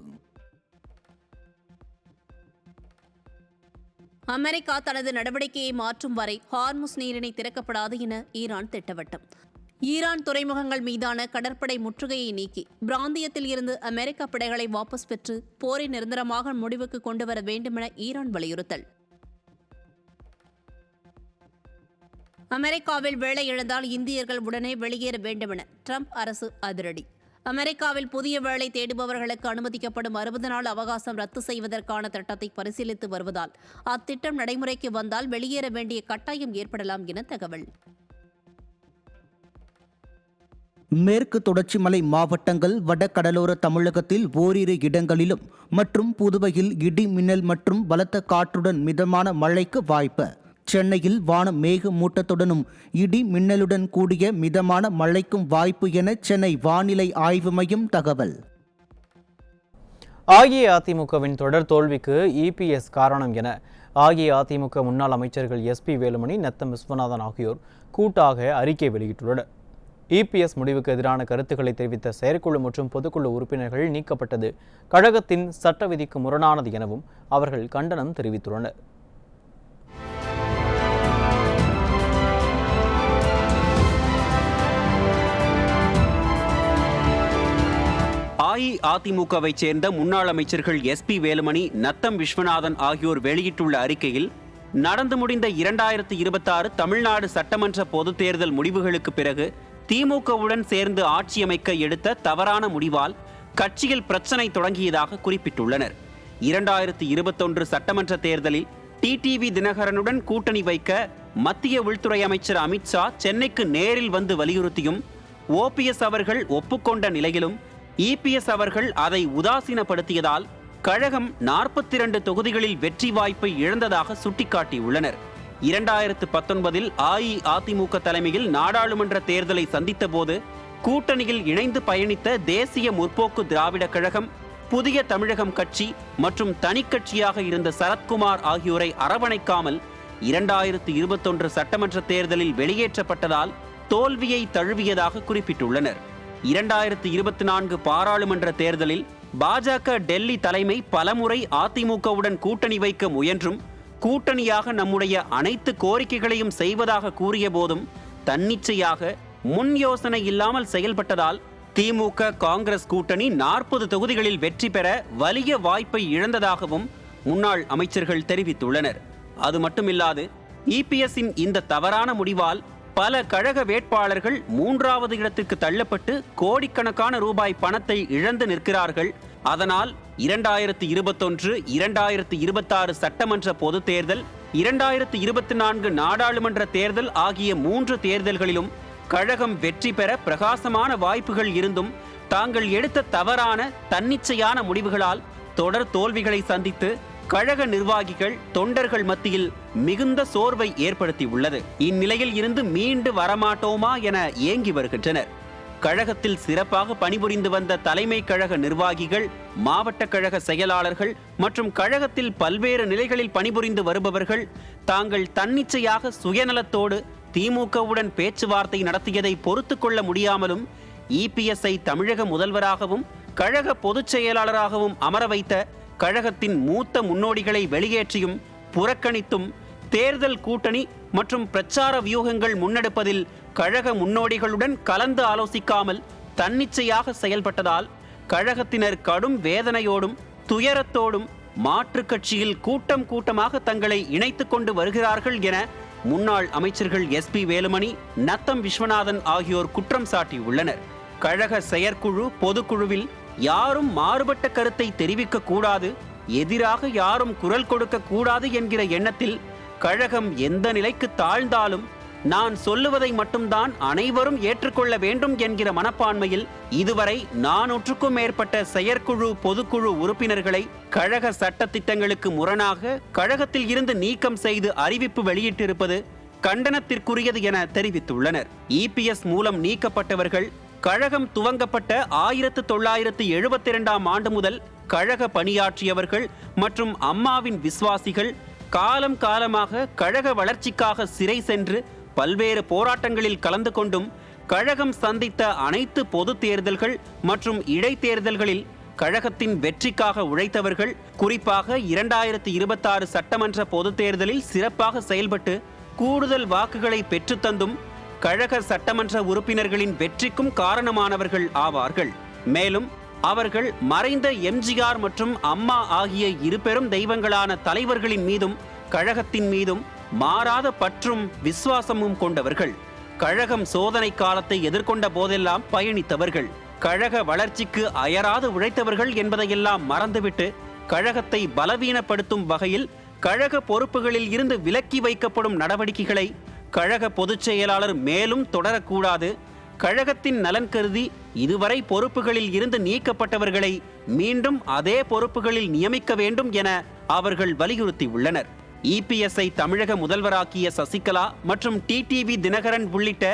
அமெரிக்கா தனது நடவடிக்கையை மாற்றும் வரை ஹார்முஸ் நீரிணை திறக்கப்படாது என ஈரான் திட்டவட்டம். ஈரான் துறைமுகங்கள் மீதான கடற்படை முற்றுகையை நீக்கி பிராந்தியத்தில் இருந்து அமெரிக்க படைகளை வாபஸ் பெற்று போரை நிரந்தரமாக முடிவுக்கு கொண்டுவர வேண்டுமென ஈரான் வலியுறுத்தல். அமெரிக்காவில் வேலை இழந்தால் இந்தியர்கள் உடனே வெளியேற வேண்டுமென ட்ரம்ப் அரசு அதிரடி. அமெரிக்காவில் புதிய வேலை தேடுபவர்களுக்கு அனுமதிக்கப்படும் 60 நாள் அவகாசம் ரத்து செய்வதற்கான திட்டத்தை பரிசீலித்து வருவதால் அத்திட்டம் நடைமுறைக்கு வந்தால் வெளியேற வேண்டிய கட்டாயம் ஏற்படலாம் என தகவல். மேற்கு தொடர்ச்சி மலை மாவட்டங்கள், வடகடலோர தமிழகத்தில் ஓரிரு இடங்களிலும் மற்றும் புதுவையில் இடி மின்னல் மற்றும் பலத்த காற்றுடன் மிதமான மழைக்கு வாய்ப்பு. சென்னையில் வானம் மேக மூட்டத்துடனும் இடி மின்னலுடன் கூடிய மிதமான மழைக்கும் வாய்ப்பு என சென்னை வானிலை ஆய்வு மையம் தகவல். அஇஅதிமுகவின் தொடர் தோல்விக்கு இபிஎஸ் காரணம் என அஇஅதிமுக முன்னாள் அமைச்சர்கள் SP வேலுமணி, நத்தம் விஸ்வநாதன் ஆகியோர் கூட்டாக அறிக்கை வெளியிட்டுள்ளனர். இபிஎஸ் முடிவுக்கு எதிரான கருத்துக்களை தெரிவித்த செயற்குழு மற்றும் பொதுக்குழு உறுப்பினர்கள் நீக்கப்பட்டது கழகத்தின் சட்ட விதிக்கு முரணானது எனவும் அவர்கள் கண்டனம் தெரிவித்துள்ளனர். அஇஅதிமுகவை சேர்ந்த முன்னாள் அமைச்சர்கள் SP வேலுமணி, நத்தம் விஸ்வநாதன் ஆகியோர் வெளியிட்டுள்ள அறிக்கையில், நடந்து முடிந்த 2026 தமிழ்நாடு சட்டமன்ற பொதுத் தேர்தல் முடிவுகளுக்கு பிறகு திமுகவுடன் சேர்ந்து ஆட்சி அமைக்க எடுத்த தவறான முடிவால் கட்சியில் பிரச்சனை தொடங்கியதாக குறிப்பிட்டுள்ளனர். 2021 சட்டமன்ற தேர்தலில் டிடிவி தினகரனுடன் கூட்டணி வைக்க மத்திய உள்துறை அமைச்சர் அமித்ஷா சென்னைக்கு நேரில் வந்து வலியுறுத்தியும் OPS அவர்கள் ஒப்புக்கொண்ட நிலையிலும் இபிஎஸ் அவர்கள் அதை உதாசீனப்படுத்தியதால் கழகம் 42 தொகுதிகளில் வெற்றி வாய்ப்பை இழந்ததாக சுட்டிக்காட்டியுள்ளனர். 2019 அஇஅதிமுக தலைமையில் நாடாளுமன்ற தேர்தலை சந்தித்த போது கூட்டணியில் இணைந்து பயணித்த தேசிய முற்போக்கு திராவிட கழகம், புதிய தமிழகம் கட்சி மற்றும் தனிக்கட்சியாக இருந்த சரத்குமார் ஆகியோரை அரவணைக்காமல் 2021 சட்டமன்ற தேர்தலில் வெளியேற்றப்பட்டதால் தோல்வியை தழுவியதாக குறிப்பிட்டுள்ளனர். 2024 பாராளுமன்ற தேர்தலில் பாஜக டெல்லி தலைமை பலமுறை அதிமுகவுடன் கூட்டணி வைக்க முயன்றும் கூட்டணியாக நம்முடைய அனைத்து கோரிக்கைகளையும் செய்வதாக கூறிய போதும் தன்னிச்சையாக முன் யோசனை இல்லாமல் செயல்பட்டதால் திமுக காங்கிரஸ் கூட்டணி 40 தொகுதிகளில் வெற்றி பெற வலிய வாய்ப்பை இழந்ததாகவும் முன்னாள் அமைச்சர்கள் தெரிவித்துள்ளனர். அது மட்டுமில்லாது இபிஎஸ்ஸின் இந்த தவறான முடிவால் பல கழக வேட்பாளர்கள் 3வது இடத்திற்கு தள்ளப்பட்டு கோடிக்கணக்கான ரூபாய் பணத்தை இழந்து நிற்கிறார்கள். அதனால் 2021, 2026 சட்டமன்ற பொதுத் தேர்தல், 2024 நாடாளுமன்ற தேர்தல் ஆகிய 3 தேர்தல்களிலும் கழகம் வெற்றி பெற பிரகாசமான வாய்ப்புகள் இருந்தும் தாங்கள் எடுத்த தவறான தன்னிச்சையான முடிவுகளால் தொடர் தோல்விகளை சந்தித்து கழக நிர்வாகிகள், தொண்டர்கள் மத்தியில் மிகுந்த சோர்வை ஏற்படுத்தியுள்ளது. இந்நிலையில் இருந்து மீண்டு வரமாட்டோமா என ஏங்கி வருகின்றனர். கழகத்தில் சிறப்பாக பணிபுரிந்து வந்த தலைமை கழக நிர்வாகிகள், மாவட்ட கழக செயலாளர்கள் மற்றும் கழகத்தில் பல்வேறு நிலைகளில் பணிபுரிந்து வருபவர்கள் தாங்கள் தன்னிச்சையாக சுயநலத்தோடு திமுகவுடன் பேச்சுவார்த்தை நடத்தியதை பொறுத்துக் கொள்ள முடியாமலும் இபிஎஸ்ஐ தமிழக முதல்வராகவும் கழக பொதுச் செயலாளராகவும் அமர வைத்த கழகத்தின் மூத்த முன்னோடிகளை வெளியேற்றியும் புறக்கணித்தும் தேர்தல் கூட்டணி மற்றும் பிரச்சார வியூகங்கள் முன்னெடுப்பதில் கழக முன்னோடிகளுடன் கலந்து ஆலோசிக்காமல் தன்னிச்சையாக செயல்பட்டதால் கழகத்தினர் கடும் வேதனையோடும் துயரத்தோடும் மாற்றுக் கட்சியில் கூட்டம் கூட்டமாக தங்களை இணைத்துக் கொண்டு வருகிறார்கள் என முன்னாள் அமைச்சர்கள் SP வேலுமணி, நத்தம் விஸ்வநாதன் ஆகியோர் குற்றம் சாட்டியுள்ளனர். கழக செயற்குழு, பொதுக்குழுவில் யாரும் மாறுபட்ட கருத்தை தெரிவிக்க கூடாது, எதிராக யாரும் குரல் கொடுக்க கூடாது என்கிற எண்ணத்தில் கழகம் எந்த நிலைக்கு தாழ்ந்தாலும் நான் சொல்லுவதை மட்டும்தான் அனைவரும் ஏற்றுக்கொள்ள வேண்டும் என்கிற மனப்பான்மையில் இதுவரை 400க்கும் மேற்பட்ட செயற்குழு, பொதுக்குழு உறுப்பினர்களை கழக சட்டத்திட்டங்களுக்கு முரணாக கழகத்தில் இருந்து நீக்கம் செய்து அறிவிப்பு வெளியிட்டிருப்பது கண்டனத்திற்குரியது என தெரிவித்துள்ளனர். இபிஎஸ் மூலம் நீக்கப்பட்டவர்கள் கழகம் துவங்கப்பட்ட 1972ஆம் ஆண்டு முதல் கழக பணியாற்றியவர்கள் மற்றும் அம்மாவின் விசுவாசிகள் காலம் காலமாக கழக வளர்ச்சிக்காக சிறை சென்று பல்வேறு போராட்டங்களில் கலந்து கொண்டும் கழகம் சந்தித்த அனைத்து பொது தேர்தல்கள் மற்றும் இடைத்தேர்தல்களில் கழகத்தின் வெற்றிக்காக உழைத்தவர்கள், குறிப்பாக 2026 சட்டமன்ற பொது தேர்தலில் சிறப்பாக செயல்பட்டு கூடுதல் வாக்குகளை பெற்றுத்தந்தும் கழக சட்டமன்ற உறுப்பினர்களின் வெற்றிக்கும் காரணமானவர்கள் ஆவார்கள். மேலும் அவர்கள் மறைந்த எம்ஜிஆர் மற்றும் அம்மா ஆகிய இரு பெரும் தெய்வங்களான தலைவர்களின் மீதும் கழகத்தின் மீதும் மாறாத பற்றும் விசுவாசமும் கொண்டவர்கள். கழகம் சோதனை காலத்தை எதிர்கொண்ட போதெல்லாம் பயணித்தவர்கள். கழக வளர்ச்சிக்கு அயராது உழைத்தவர்கள் என்பதையெல்லாம் மறந்துவிட்டு கழகத்தை பலவீனப்படுத்தும் வகையில் கழக பொறுப்புகளில் இருந்து விலக்கி வைக்கப்படும் நடவடிக்கைகளை கழக பொதுச் செயலாளர் மேலும் தொடரக்கூடாது. கழகத்தின் நலன் கருதி இதுவரை பொறுப்புகளில் இருந்து நீக்கப்பட்டவர்களை மீண்டும் அதே பொறுப்புகளில் நியமிக்க வேண்டும் என அவர்கள் வலியுறுத்தியுள்ளனர். இபிஎஸ்ஐ தமிழக முதல்வராக்கிய சசிகலா மற்றும் டிடிவி தினகரன் உள்ளிட்ட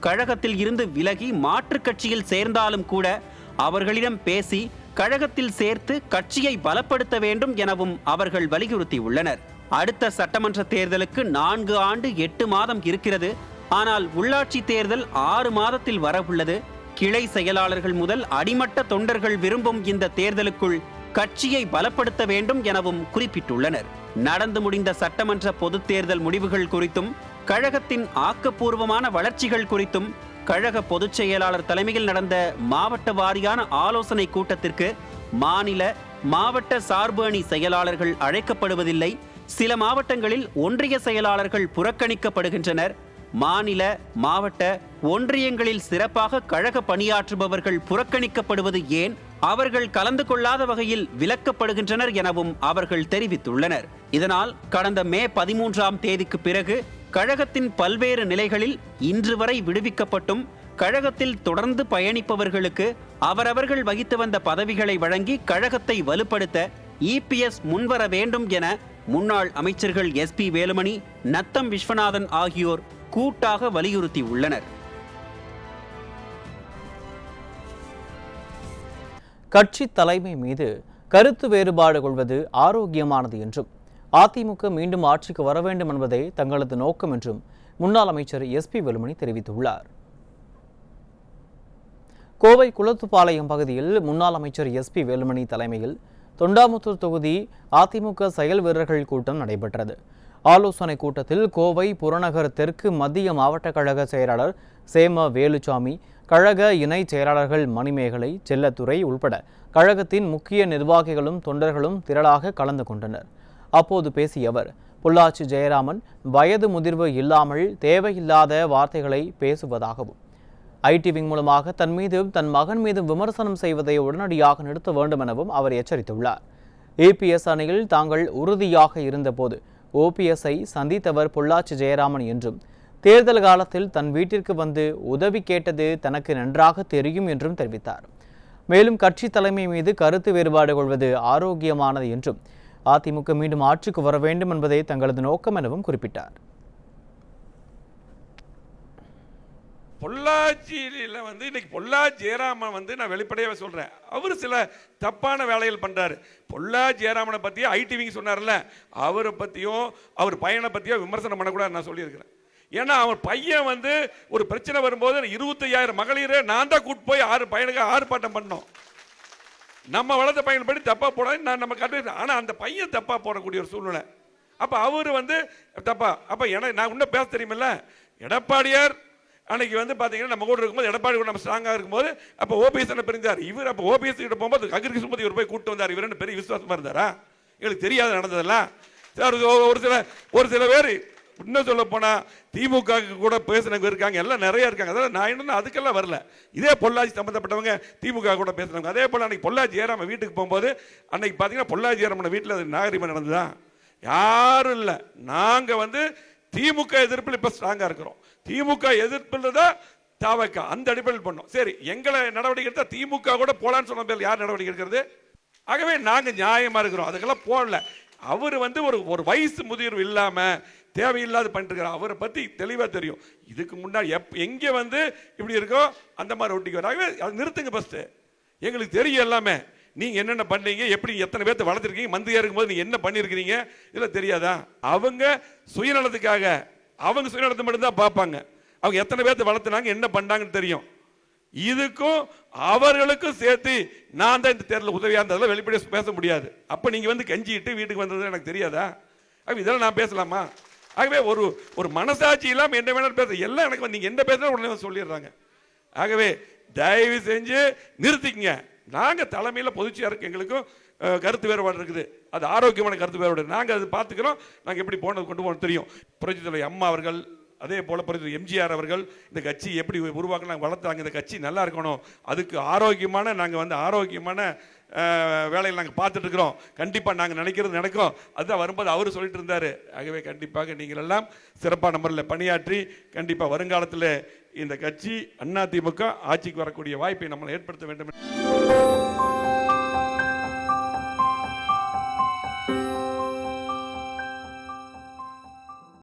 கழகத்தில் இருந்து விலகி மாற்றுக் கட்சியில் சேர்ந்தாலும் கூட அவர்களிடம் பேசி கழகத்தில் சேர்த்து கட்சியை பலப்படுத்த வேண்டும் எனவும் அவர்கள் வலியுறுத்தியுள்ளனர். அடுத்த சட்டமன்ற தேர்தலுக்கு 4 ஆண்டு 8 மாதம் இருக்கிறது. ஆனால் உள்ளாட்சி தேர்தல் 6 மாதத்தில் வரவுள்ளது. கிளை செயலாளர்கள் முதல் அடிமட்ட தொண்டர்கள் விரும்பும் இந்த தேர்தலுக்குள் கட்சியை பலப்படுத்த வேண்டும் எனவும் குறிப்பிட்டுள்ளனர். நடந்து முடிந்த சட்டமன்ற பொது தேர்தல் முடிவுகள் குறித்தும் கழகத்தின் ஆக்கப்பூர்வமான வளர்ச்சிகள் குறித்தும் கழக பொதுச் செயலாளர் தலைமையில் நடந்த மாவட்ட வாரியான ஆலோசனை கூட்டத்திற்கு மாநில மாவட்ட சார்பு அணி செயலாளர்கள் அழைக்கப்படுவதில்லை. சில மாவட்டங்களில் ஒன்றிய செயலாளர்கள் புறக்கணிக்கப்படுகின்றனர். மாநில மாவட்ட ஒன்றியங்களில் சிறப்பாக கழக பணியாற்றுபவர்கள் புறக்கணிக்கப்படுவது ஏன், அவர்கள் கலந்து கொள்ளாத வகையில் விலக்கப்படுகின்றனர் எனவும் அவர்கள் தெரிவித்துள்ளனர். இதனால் கடந்த மே 13ஆம் தேதிக்கு பிறகு கழகத்தின் பல்வேறு நிலைகளில் இன்று வரை விடுவிக்கப்பட்டும் கழகத்தில் தொடர்ந்து பயணிப்பவர்களுக்கு அவரவர்கள் வகித்து வந்த பதவிகளை வழங்கி கழகத்தை வலுப்படுத்த இபிஎஸ் முன்வர வேண்டும் என முன்னாள் அமைச்சர்கள் SP வேலுமணி, நத்தம் விஸ்வநாதன் ஆகியோர் கூட்டாக வலியுறுத்தியுள்ளனர். கட்சி தலைமை மீது கருத்து வேறுபாடு கொள்வது ஆரோக்கியமானது என்றும் அதிமுக மீண்டும் ஆட்சிக்கு வர வேண்டும் என்பதே தங்களது நோக்கம் என்றும் முன்னாள் அமைச்சர் SP வேலுமணி தெரிவித்துள்ளார். கோவை குளத்துப்பாளையம் பகுதியில் முன்னாள் அமைச்சர் SP வேலுமணி தலைமையில் தொண்டாமுத்தூர் தொகுதி அதிமுக செயல் வீரர்கள் கூட்டம் நடைபெற்றது. ஆலோசனை கூட்டத்தில் கோவை புறநகர் தெற்கு மத்திய மாவட்ட கழக செயலாளர் சேம வேலுச்சாமி, கழக இணை செயலாளர்கள் மணிமேகலை, செல்லத்துறை உள்பட கழகத்தின் முக்கிய நிர்வாகிகளும் தொண்டர்களும் திரளாக கலந்து கொண்டனர். அப்போது பேசிய அவர், பொள்ளாச்சி ஜெயராமன் வயது முதிர்வு இல்லாமல் தேவையில்லாத வார்த்தைகளை பேசுவதாகவும் ஐடி விங் மூலமாக தன் மீதும் தன் மகன் மீதும் விமர்சனம் செய்வதை உடனடியாக நிறுத்த வேண்டும் எனவும் அவர் எச்சரித்துள்ளார். ஏபிஎஸ் அணியில் தாங்கள் உறுதியாக இருந்தபோது ஓபிஎஸ்ஐ சந்தித்தவர் பொள்ளாச்சி ஜெயராமன் என்றும் தேர்தல் காலத்தில் தன் வீட்டிற்கு வந்து உதவி கேட்டது தனக்கு நன்றாக தெரியும் என்றும் தெரிவித்தார். மேலும் கட்சி தலைமை மீது கருத்து வேறுபாடு கொள்வது ஆரோக்கியமானது என்றும் அதிமுக மீண்டும் ஆட்சிக்கு வர வேண்டும் என்பதே தங்களது நோக்கம் எனவும் குறிப்பிட்டார். பொள்ளாச்சியில் இன்னைக்கு பொள்ளாச்சி ஜெயராமன் நான் வெளிப்படையாக சொல்கிறேன், அவர் சில தப்பான வேலைகள் பண்ணுறாரு. பொள்ளாச்சி ஜெயராமனை பற்றியும் ஐடி விங் சொன்னார்ல, அவரை பற்றியும் அவர் பையனை பற்றியும் விமர்சனம் பண்ணக்கூடாது நான் சொல்லியிருக்கிறேன். ஏன்னா அவர் பையன் ஒரு பிரச்சனை வரும்போது 25,000 மகளிரை நான் தான் கூட்டு போய் 6 பையனுக்கு ஆர்ப்பாட்டம் பண்ணோம். நம்ம வளர்த்த பையன் படி தப்பாக போடாது நான் நம்ம கட்டு, ஆனால் அந்த பையன் தப்பாக போடக்கூடிய ஒரு சூழ்நிலை. அப்போ அவர் தப்பா. அப்போ நான் இன்னும் பேச தெரியுமில்ல, எடப்பாடியார் அன்னைக்கு பார்த்தீங்கன்னா நம்ம கூட இருக்கும்போது எடப்பாடி கூட நம்ம ஸ்ட்ராங்காக இருக்கும்போது அப்போ ஓபிஎஸ் என்ன பிரிந்தார். இவர் அப்போ ஓபிஎஸ் கிட்ட போகும்போது அகிரிக்கு சுமதி இவர் போய் கூட்டு வந்தார். இவர் பெரிய விசுவாசமாக இருந்தாரா? எங்களுக்கு தெரியாத நடந்ததெல்லாம். ஒரு சில பேர் இன்னும் சொல்ல போனால் திமுக கூட பேசினவங்க இருக்காங்க, எல்லாம் நிறைய இருக்காங்க. அதெல்லாம் நான் இன்னும் அதுக்கெல்லாம் வரல. இதே பொள்ளாச்சி சம்மந்தப்பட்டவங்க திமுக கூட பேசுனவங்க. அதே போல் அன்னைக்கு பொள்ளாச்சி ஜெயராமன் வீட்டுக்கு போகும்போது அன்னைக்கு பார்த்தீங்கன்னா பொள்ளாச்சி ஜெயராமன் வீட்டில் அது நாகரிகமாக நடந்ததுதான். யாரும் இல்லை. நாங்கள் திமுக எதிர்ப்பில் இப்போ ஸ்ட்ராங்காக இருக்கிறோம். திமுக எதிர்ப்பில் தான் தாவக்க அந்த அடிப்படையில் பண்ணோம். சரி, எங்களை நடவடிக்கை எடுத்தால் திமுக கூட போலான்னு சொன்ன பேர் யார் நடவடிக்கை எடுக்கிறது? ஆகவே நாங்கள் நியாயமாக இருக்கிறோம், அதுக்கெல்லாம் போடல. அவர் ஒரு வயசு முதிர்வு இல்லாமல் தேவையில்லாத பண்ணிட்டு அவரை பற்றி தெளிவாக தெரியும். இதுக்கு முன்னாடி எங்கே வந்து இப்படி இருக்கோ அந்த மாதிரி ஒட்டிக்கு வராங்க. அது நிறுத்துங்க ஃபஸ்ட்டு. எங்களுக்கு தெரியும் எல்லாமே. நீங்கள் என்னென்ன பண்ணீங்க, எப்படி எத்தனை பேர்த்த வளர்த்துருக்கீங்க, மந்திரியாக இருக்கும்போது நீங்கள் என்ன பண்ணியிருக்கிறீங்க, இதெல்லாம் தெரியாதா? அவங்க சுயநலத்துக்காக அவங்க சுயநலத்தை மட்டும்தான் பார்ப்பாங்க. அவங்க எத்தனை பேர்த்த வளர்த்துனாங்க, என்ன பண்ணாங்கன்னு தெரியும். இதுக்கும் அவர்களுக்கும் சேர்த்து நான் தான் இந்த தேர்தலில் உதவியாக இருந்ததில் வெளிப்படையாக பேச முடியாது. அப்போ நீங்கள் வந்து கெஞ்சிட்டு வீட்டுக்கு வந்தது எனக்கு தெரியாதா? இதெல்லாம் நான் பேசலாமா? ஆகவே ஒரு மனசாட்சி இல்லாமல் என்ன வேணாலும் பேச எல்லாம் எனக்கு நீங்கள் என்ன பேசுனா உடனே சொல்லிடுறாங்க. ஆகவே தயவு செஞ்சு நிறுத்திக்கங்க. நாங்கள் தலைமையில் பொதுச்சியாருக்கு எங்களுக்கும் கருத்து வேறுபாடு இருக்குது. அது ஆரோக்கியமான கருத்து வேறுபாடு. நாங்கள் அது பார்த்துக்கிறோம். நாங்கள் எப்படி கொண்டு போகணும் தெரியும். புரட்சித் தலைவர் அம்மா அவர்கள், அதே போல் புரட்சித் எம்ஜிஆர் அவர்கள் இந்த கட்சி எப்படி உருவாக்க நாங்கள் வளர்த்தாங்க. இந்த கட்சி நல்லா இருக்கணும், அதுக்கு ஆரோக்கியமான நாங்கள் வந்து ஆரோக்கியமான வேலையில் நாங்கள் பார்த்துட்டு இருக்கிறோம். கண்டிப்பாக நாங்கள் நினைக்கிறது நடக்கும். அதுதான் வரும்போது அவர் சொல்லிட்டு இருந்தார். ஆகவே கண்டிப்பாக நீங்கள் எல்லாம் சிறப்பான முறையில் பணியாற்றி கண்டிப்பாக வருங்காலத்தில் இந்த கட்சி அதிமுக ஆட்சிக்கு வரக்கூடிய வாய்ப்பை நம்மளை ஏற்படுத்த வேண்டும்.